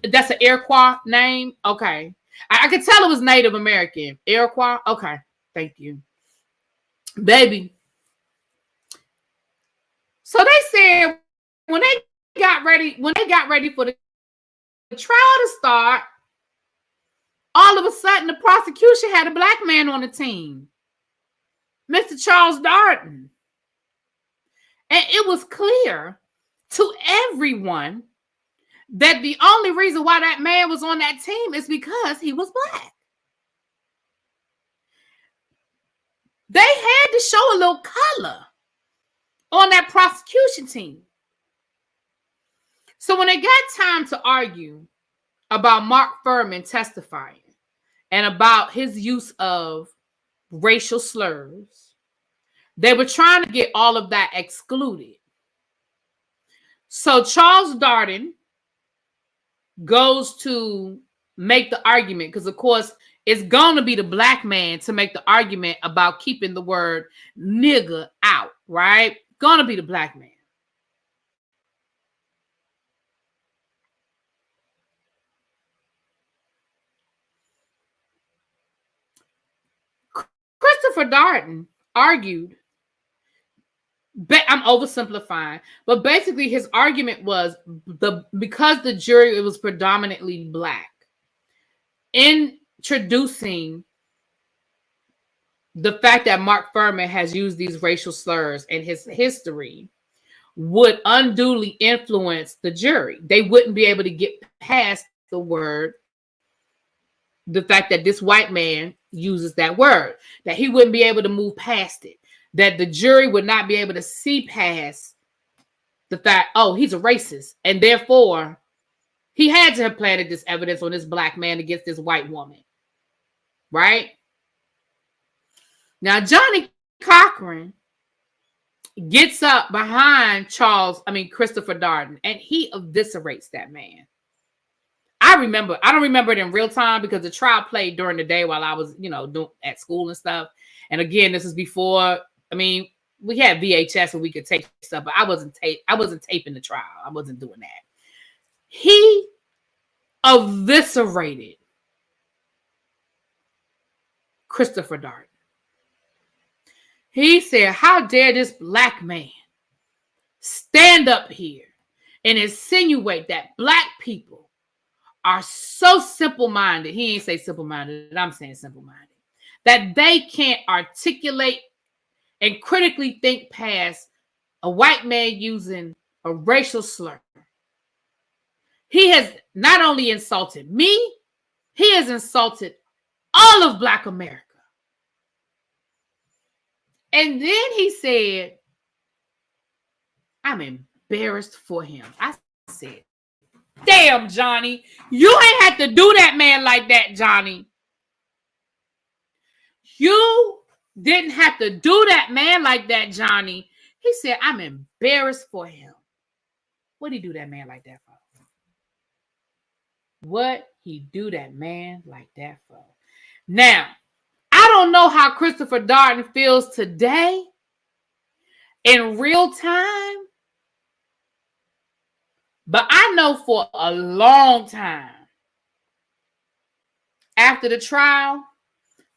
that's an Iroquois name? Okay. I could tell it was Native American. Iroquois? Okay. Thank you. Baby. So they said when they got ready for the trial to start, all of a sudden the prosecution had a black man on the team. Mr. Charles Darden. And it was clear to everyone that the only reason why that man was on that team is because he was black. They had to show a little color on that prosecution team. So when they got time to argue about Mark Fuhrman testifying and about his use of racial slurs, they were trying to get all of that excluded. So Charles Darden goes to make the argument, because of course it's going to be the black man to make the argument about keeping the word nigger out, right? Going to be the black man. Christopher Darden argued, I'm oversimplifying, but basically his argument was because the jury was predominantly black, introducing the fact that Mark Fuhrman has used these racial slurs in his history would unduly influence the jury. They wouldn't be able to get past the fact that this white man uses that word, that he wouldn't be able to move past it, that the jury would not be able to see past the fact, oh, he's a racist. And therefore, he had to have planted this evidence on this black man against this white woman. Right? Now, Johnny Cochran gets up behind Christopher Darden, and he eviscerates that man. I don't remember it in real time because the trial played during the day while I was, at school and stuff. And again, this is before, I mean, we had VHS and we could tape stuff, but I wasn't taping the trial. I wasn't doing that. He eviscerated Christopher Darden. He said, how dare this black man stand up here and insinuate that black people are so simple-minded. He ain't say simple-minded, I'm saying simple-minded. That they can't articulate and critically think past a white man using a racial slur. He has not only insulted me, he has insulted all of Black America. And then he said, I'm embarrassed for him. I said, damn, Johnny, you ain't had to do that man like that, Johnny. You didn't have to do that man like that, Johnny. He said, I'm embarrassed for him. What did he do that man like that for? What he do that man like that for? Now, I don't know how Christopher Darden feels today in real time, but I know for a long time after the trial,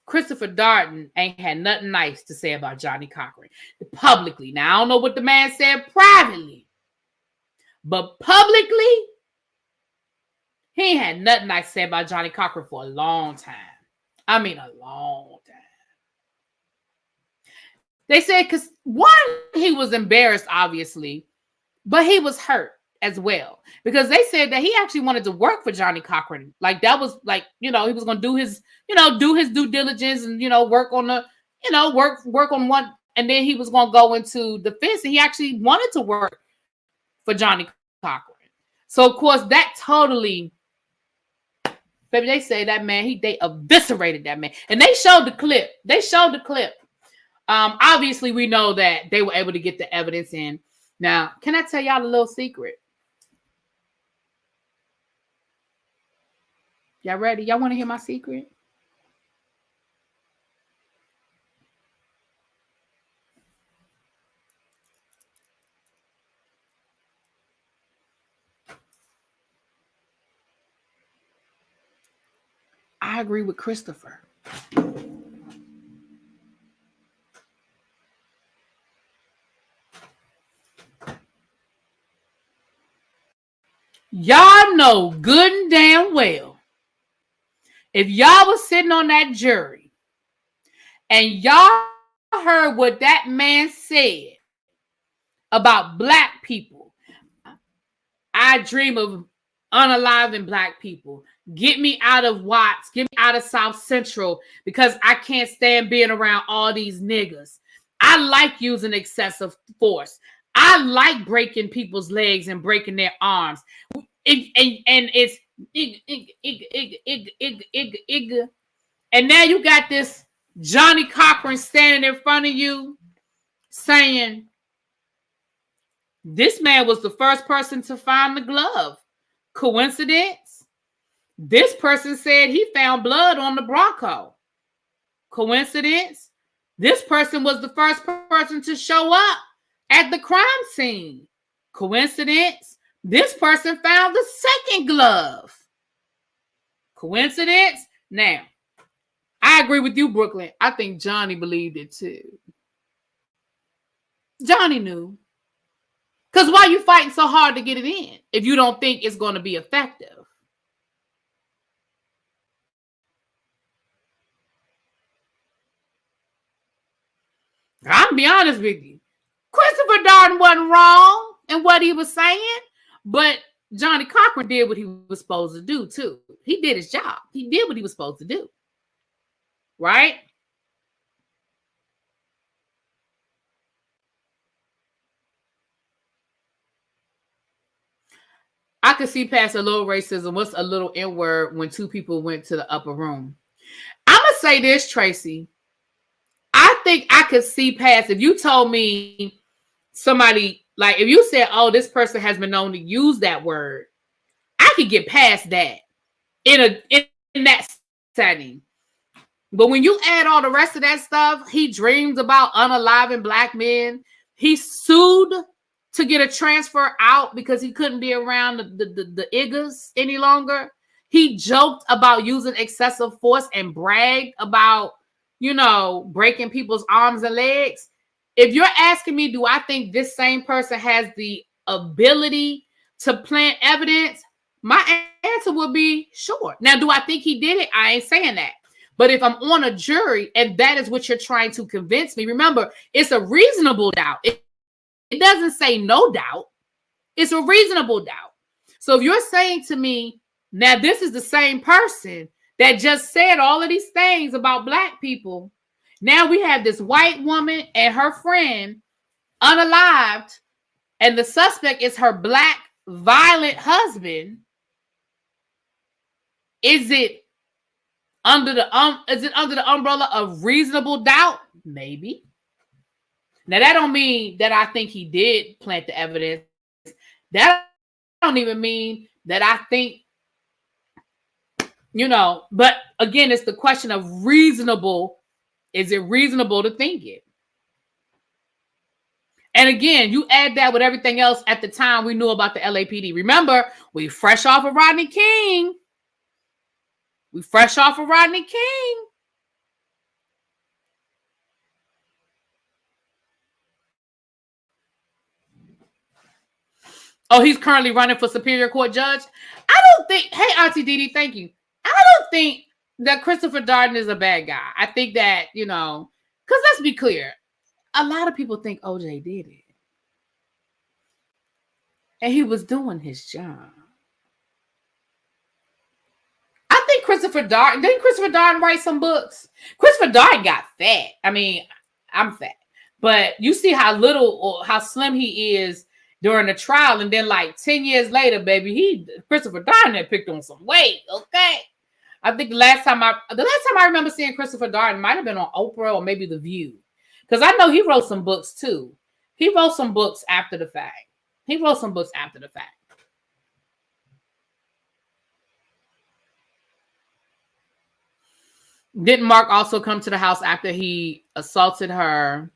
Christopher Darden ain't had nothing nice to say about Johnny Cochran publicly. Now, I don't know what the man said privately, but publicly, he ain't had nothing nice to say about Johnny Cochran for a long time. I mean, a long time. They said, because one, he was embarrassed, obviously, but he was hurt as well. Because they said that he actually wanted to work for Johnny Cochran. Like, that was like, he was going to do his, do his due diligence and, work on the, work on one. And then he was going to go into defense. And he actually wanted to work for Johnny Cochran. So, of course, that totally, baby, they say that man, they eviscerated that man. And they showed the clip. Obviously, we know that they were able to get the evidence in. Now, can I tell y'all a little secret? Y'all ready? Y'all want to hear my secret? I agree with Christopher. Y'all know good and damn well, if y'all was sitting on that jury and y'all heard what that man said about black people, I dream of unaliving black people. Get me out of Watts. Get me out of South Central because I can't stand being around all these niggas. I like using excessive force. I like breaking people's legs and breaking their arms. And now you got this Johnny Cochran standing in front of you saying, this man was the first person to find the glove. Coincidence? This person said he found blood on the Bronco. Coincidence? This person was the first person to show up at the crime scene. Coincidence? This person found the second glove. Coincidence? Now, I agree with you, Brooklyn. I think Johnny believed it too. Johnny knew. Because why are you fighting so hard to get it in if you don't think it's going to be effective? I'll be honest with you. Christopher Darden wasn't wrong in what he was saying, but Johnny Cochran did what he was supposed to do too. He did his job. He did what he was supposed to do. Right? I could see past a little racism. What's a little N-word when two people went to the upper room? I'm going to say this, Tracy. I think I could see past, if you told me somebody, like if you said, oh, this person has been known to use that word, I could get past that in that setting. But when you add all the rest of that stuff, he dreams about unaliving black men. He sued to get a transfer out because he couldn't be around the Iggas any longer. He joked about using excessive force and bragged about, breaking people's arms and legs. If you're asking me, do I think this same person has the ability to plant evidence? My answer would be sure. Now, do I think he did it? I ain't saying that. But if I'm on a jury and that is what you're trying to convince me, remember, it's a reasonable doubt. It doesn't say no doubt. It's a reasonable doubt. So if you're saying to me, now this is the same person that just said all of these things about black people. Now we have this white woman and her friend unalived, and the suspect is her black violent husband. Is it under the umbrella of reasonable doubt? Maybe. Now that don't mean that I think he did plant the evidence. That don't even mean that I think, but again, it's the question of reasonable. Is it reasonable to think it? And again, you add that with everything else at the time we knew about the LAPD. Remember, we fresh off of Rodney King. Oh, he's currently running for Superior Court judge. I don't think, hey, Auntie Didi, thank you. I don't think that Christopher Darden is a bad guy. I think that, because let's be clear. A lot of people think OJ did it. And he was doing his job. I think didn't Christopher Darden write some books? Christopher Darden got fat. I mean, I'm fat. But you see how little or how slim he is during the trial, and then like 10 years later, baby, Christopher Darden had picked on some weight. Okay, I think the last time I remember seeing Christopher Darden might have been on Oprah or maybe The View, because I know he wrote some books too. He wrote some books after the fact. Didn't Mark also come to the house after he assaulted her?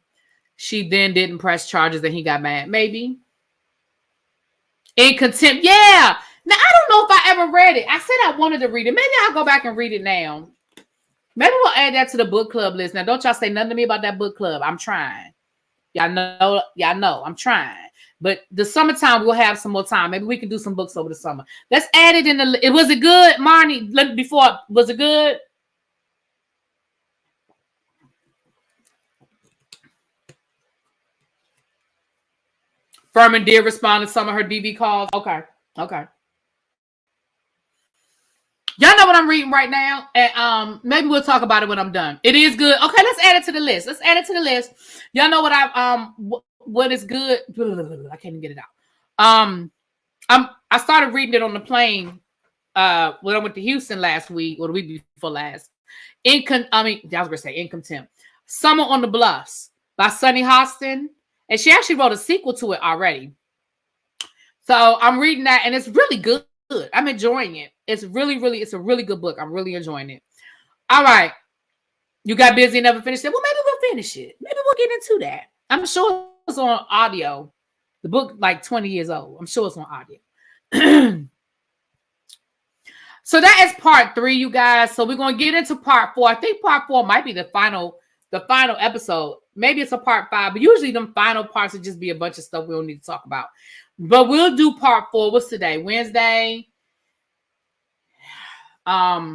She then didn't press charges and he got mad. Maybe. In contempt. Yeah. Now, I don't know if I ever read it. I said I wanted to read it. Maybe I'll go back and read it now. Maybe we'll add that to the book club list. Now, don't y'all say nothing to me about that book club. I'm trying. Y'all know I'm trying. But the summertime, we'll have some more time. Maybe we can do some books over the summer. Let's add it in the... Was it good, Marnie? Was it good? Furman did respond to some of her DV calls. Okay. Y'all know what I'm reading right now, and maybe we'll talk about it when I'm done. It is good. Okay, let's add it to the list. Y'all know what what is good. I can't even get it out. I started reading it on the plane when I went to Houston last week or the week before last. I was gonna say In Contempt. Summer on the Bluffs by Sunny Hostin. And she actually wrote a sequel to it already. So I'm reading that, and it's really good. I'm enjoying it. It's a really good book. I'm really enjoying it. All right. You got busy and never finished it? Well, maybe we'll finish it. Maybe we'll get into that. I'm sure it's on audio. The book, like 20 years old. I'm sure it's on audio. So that is part 3, you guys. So we're going to get into part 4. I think part 4 might be the final episode. Maybe it's a part 5, but usually them final parts would just be a bunch of stuff we don't need to talk about. But we'll do part 4. What's today? Wednesday. I'll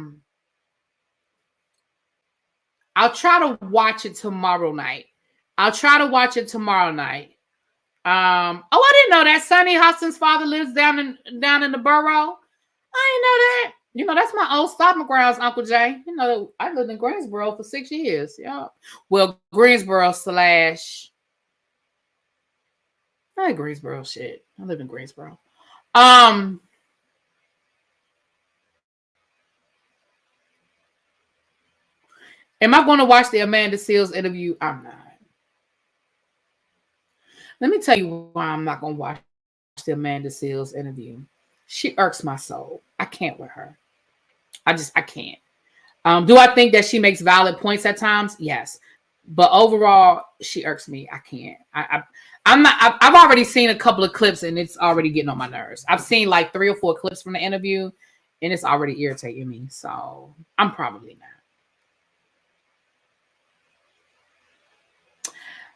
try to watch it tomorrow night. I didn't know that Sunny Hostin's father lives down in the borough. I didn't know that. That's my old stomping grounds, Uncle Jay. I lived in Greensboro for 6 years. Yeah. Well, Greensboro / Greensboro shit. I live in Greensboro. Am I going to watch the Amanda Seales interview? I'm not. Let me tell you why I'm not going to watch the Amanda Seales interview. She irks my soul. I can't with her. I can't. Do I think that she makes valid points at times? Yes. But overall, she irks me. I can't. I'm not. I've already seen a couple of clips, and it's already getting on my nerves. I've seen like 3 or 4 clips from the interview, and it's already irritating me. So I'm probably not.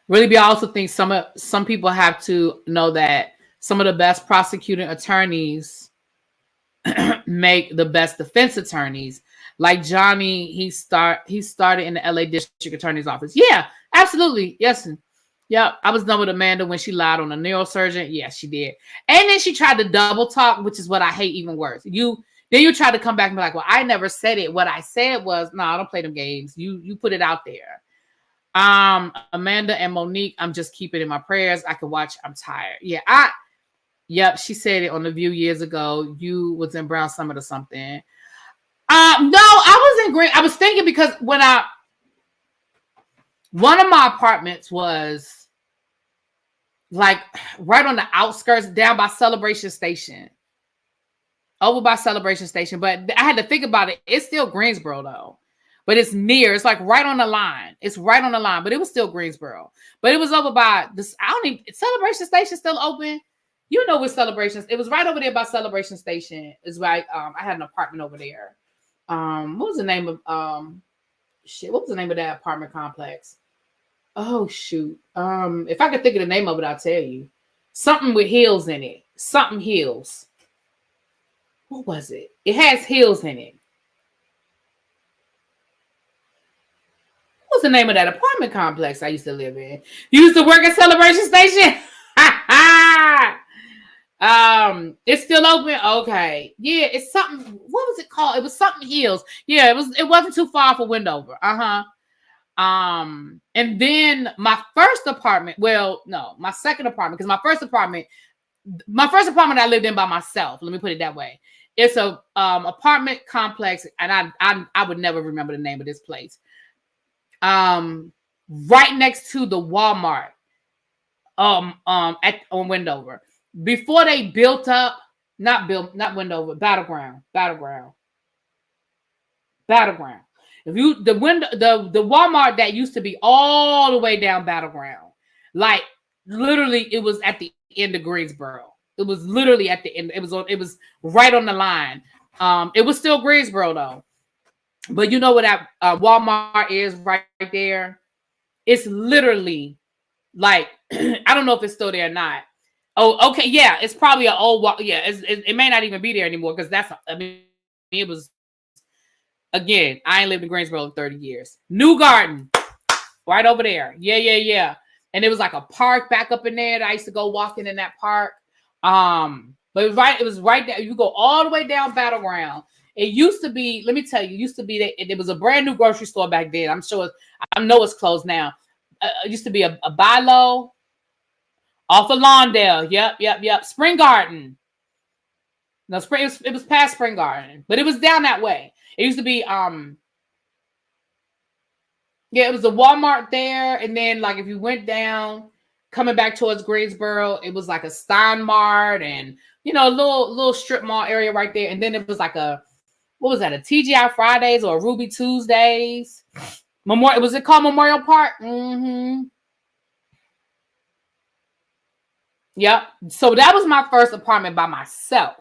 Really, I also think some people have to know that some of the best prosecuting attorneys make the best defense attorneys. Like Johnny, he started in the LA District Attorney's Office. Yeah, absolutely. Yes. Yep. I was done with Amanda when she lied on a neurosurgeon. Yes, she did. And then she tried to double talk, which is what I hate even worse. Then you try to come back and be like, well, I never said it. What I said was, no, I don't play them games. You put it out there. Amanda and Monique, I'm just keeping it in my prayers. I can watch. I'm tired. Yeah, yep, she said it on The View years ago. You was in Brown Summit or something. No, I was in Green. I was thinking because one of my apartments was like right on the outskirts, down by Celebration Station. Over by Celebration Station. But I had to think about it. It's still Greensboro though. But it's near. It's like right on the line. It's right on the line. But it was still Greensboro. But it was over by this. Celebration Station still open. You know with Celebrations. It was right over there by Celebration Station. It's right. I had an apartment over there. What was the name of what was the name of that apartment complex? Oh shoot. If I could think of the name of it, I'll tell you. Something with hills in it. Something hills. What was it? It has hills in it. What's the name of that apartment complex I used to live in? You used to work at Celebration Station? It's still open. Okay. Yeah, it's something. What was it called? It was something Hills. Yeah, it wasn't too far for Wendover. And then my first apartment, my second apartment, because my first apartment I lived in by myself. Let me put it that way. It's a apartment complex, and I would never remember the name of this place. Right next to the Walmart on Wendover. Before they built up, not Wendover, Battleground. If you the Walmart that used to be all the way down Battleground, like literally it was at the end of Greensboro. It was literally at the end. It was right on the line. It was still Greensboro though. But you know what that Walmart is right there? It's literally like, I don't know if it's still there or not. Oh, okay. Yeah, it's probably an old walk. Yeah, it may not even be there anymore because it was, again, I ain't lived in Greensboro in 30 years. New Garden, right over there. Yeah. And it was like a park back up in there that I used to go walking in that park. But it was right there. You go all the way down Battleground. It used to be, let me tell you, it was a brand new grocery store back then. I know it's closed now. It used to be a buy low off of Lawndale. Yep. Spring Garden. No, it was past Spring Garden, but it was down that way. It used to be, it was a Walmart there. And then like, if you went down, coming back towards Greensboro, it was like a Stein Mart and, a little strip mall area right there. And then it was like what was that? A TGI Fridays or a Ruby Tuesdays? Was it called Memorial Park? Mm-hmm. Yep. So that was my first apartment by myself.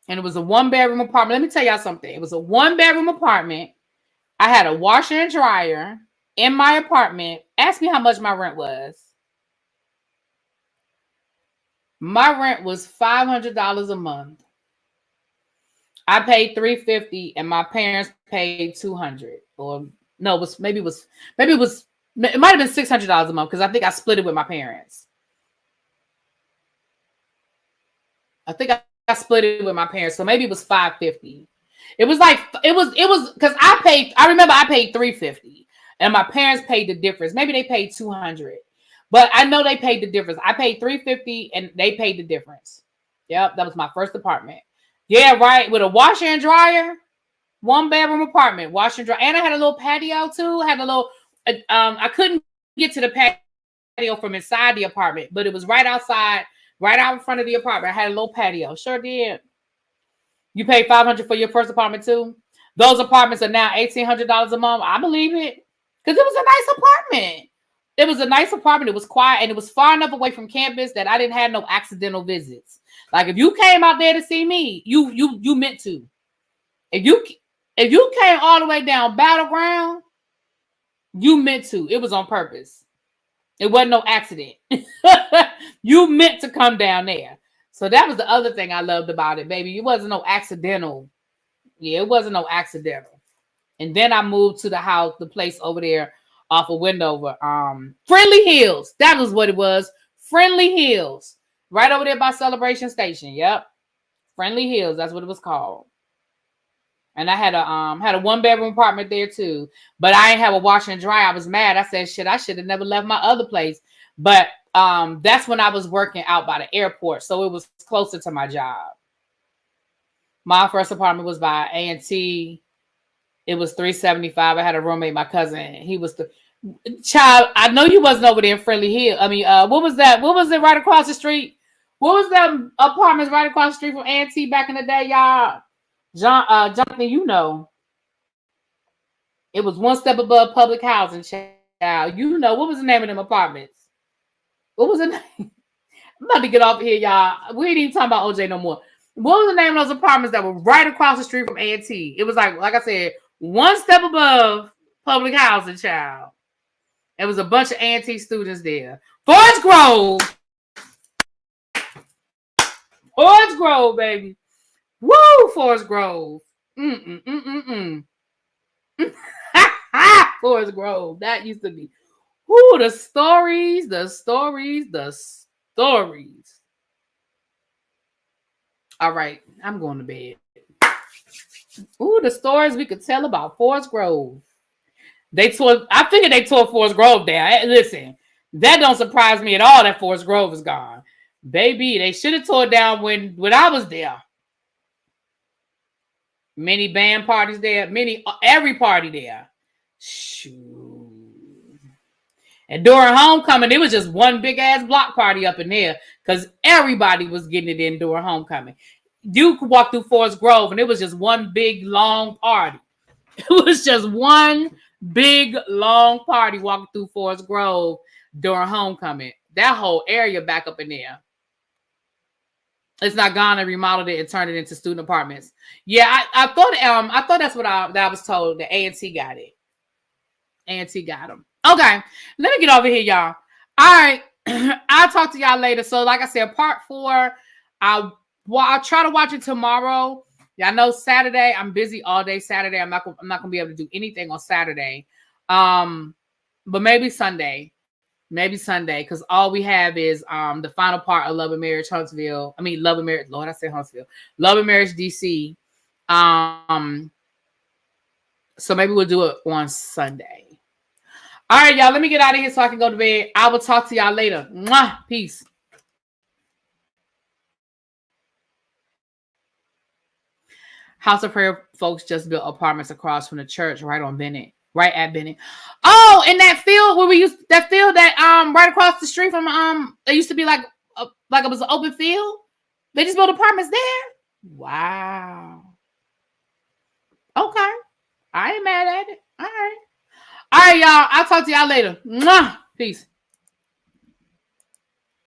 And it was a 1-bedroom apartment. Let me tell y'all something. It was a 1-bedroom apartment. I had a washer and dryer in my apartment. Ask me how much my rent was. My rent was $500 a month. I paid $350 and my parents paid $200. Or no, it might have been $600 a month because I think I split it with my parents. I think I split it with my parents, so maybe it was $550. It was because I remember I paid $350 and my parents paid the difference. Maybe they paid $200. But I know they paid the difference. I paid $350 and they paid the difference. Yep, that was my first apartment. Yeah, right. With a washer and dryer, 1-bedroom apartment, washer and dryer. And I had a little patio too. I couldn't get to the patio from inside the apartment, but it was right outside, right out in front of the apartment. I had a little patio. Sure did. You paid $500 for your first apartment too? Those apartments are now $1,800 a month. I believe it. Because it was a nice apartment. It was a nice apartment. It was quiet, and it was far enough away from campus that I didn't have no accidental visits. Like if you came out there to see me, you meant to. If you came all the way down Battleground, you meant to. It was on purpose. It wasn't no accident. You meant to come down there. So that was the other thing I loved about it, baby. It wasn't no accidental. Yeah, it wasn't no accidental. And then I moved to the house, the place over there off of Wendover. Friendly Hills. That was what it was. Friendly Hills. Right over there by Celebration Station. Yep. Friendly Hills. That's what it was called. And I had a 1-bedroom apartment there too. But I didn't have a washer and dryer. I was mad. I said, shit, I should have never left my other place. But that's when I was working out by the airport. So it was closer to my job. My first apartment was by A&T. It was $375. I had a roommate, my cousin. He was the child. I know you wasn't over there in Friendly Hill. I mean, what was that? What was it right across the street? What was them apartments right across the street from A&T back in the day, y'all? Jonathan, you know. It was one step above public housing, child. You know, what was the name of them apartments? What was the name? I'm about to get off here, y'all. We ain't even talking about OJ no more. What was the name of those apartments that were right across the street from A&T? It was like I said, one step above public housing, child. There was a bunch of A&T students there. Forest Grove. Forest Grove, baby. Woo, Forest Grove. Forest Grove. That used to be. Woo, the stories. All right, I'm going to bed. Ooh, the stories we could tell about Forest Grove. I figured they tore Forest Grove down. Listen, that don't surprise me at all that Forest Grove is gone. Baby, they should have tore it down when I was there. Many band parties there, every party there. Shoot. And during homecoming, it was just one big ass block party up in there because everybody was getting it in during homecoming. You could walk through Forest Grove and it was just one big long party. It was just one big long party walking through Forest Grove during homecoming. That whole area back up in there. It's not gone and remodeled it and turned it into student apartments. Yeah, I thought that's what I was told. The A&T got it. A&T got them. Okay, let me get over here, y'all. All right, I'll talk to y'all later. So, like I said, part 4, I'll try to watch it tomorrow. Y'all know Saturday, I'm busy all day Saturday. I'm not gonna be able to do anything on Saturday. But maybe Sunday. Because all we have is the final part of Love and Marriage Huntsville. I mean, Love and Marriage. Lord, I said Huntsville. Love and Marriage DC. So maybe we'll do it on Sunday. All right, y'all. Let me get out of here so I can go to bed. I will talk to y'all later. Mwah! Peace. House of Prayer folks just built apartments across from the church right on Bennett. Right at Bennett. Oh, in that field where right across the street from it used to be like it was an open field. They just built apartments there. Wow. Okay. I ain't mad at it. All right, y'all. I'll talk to y'all later. Mwah! Peace.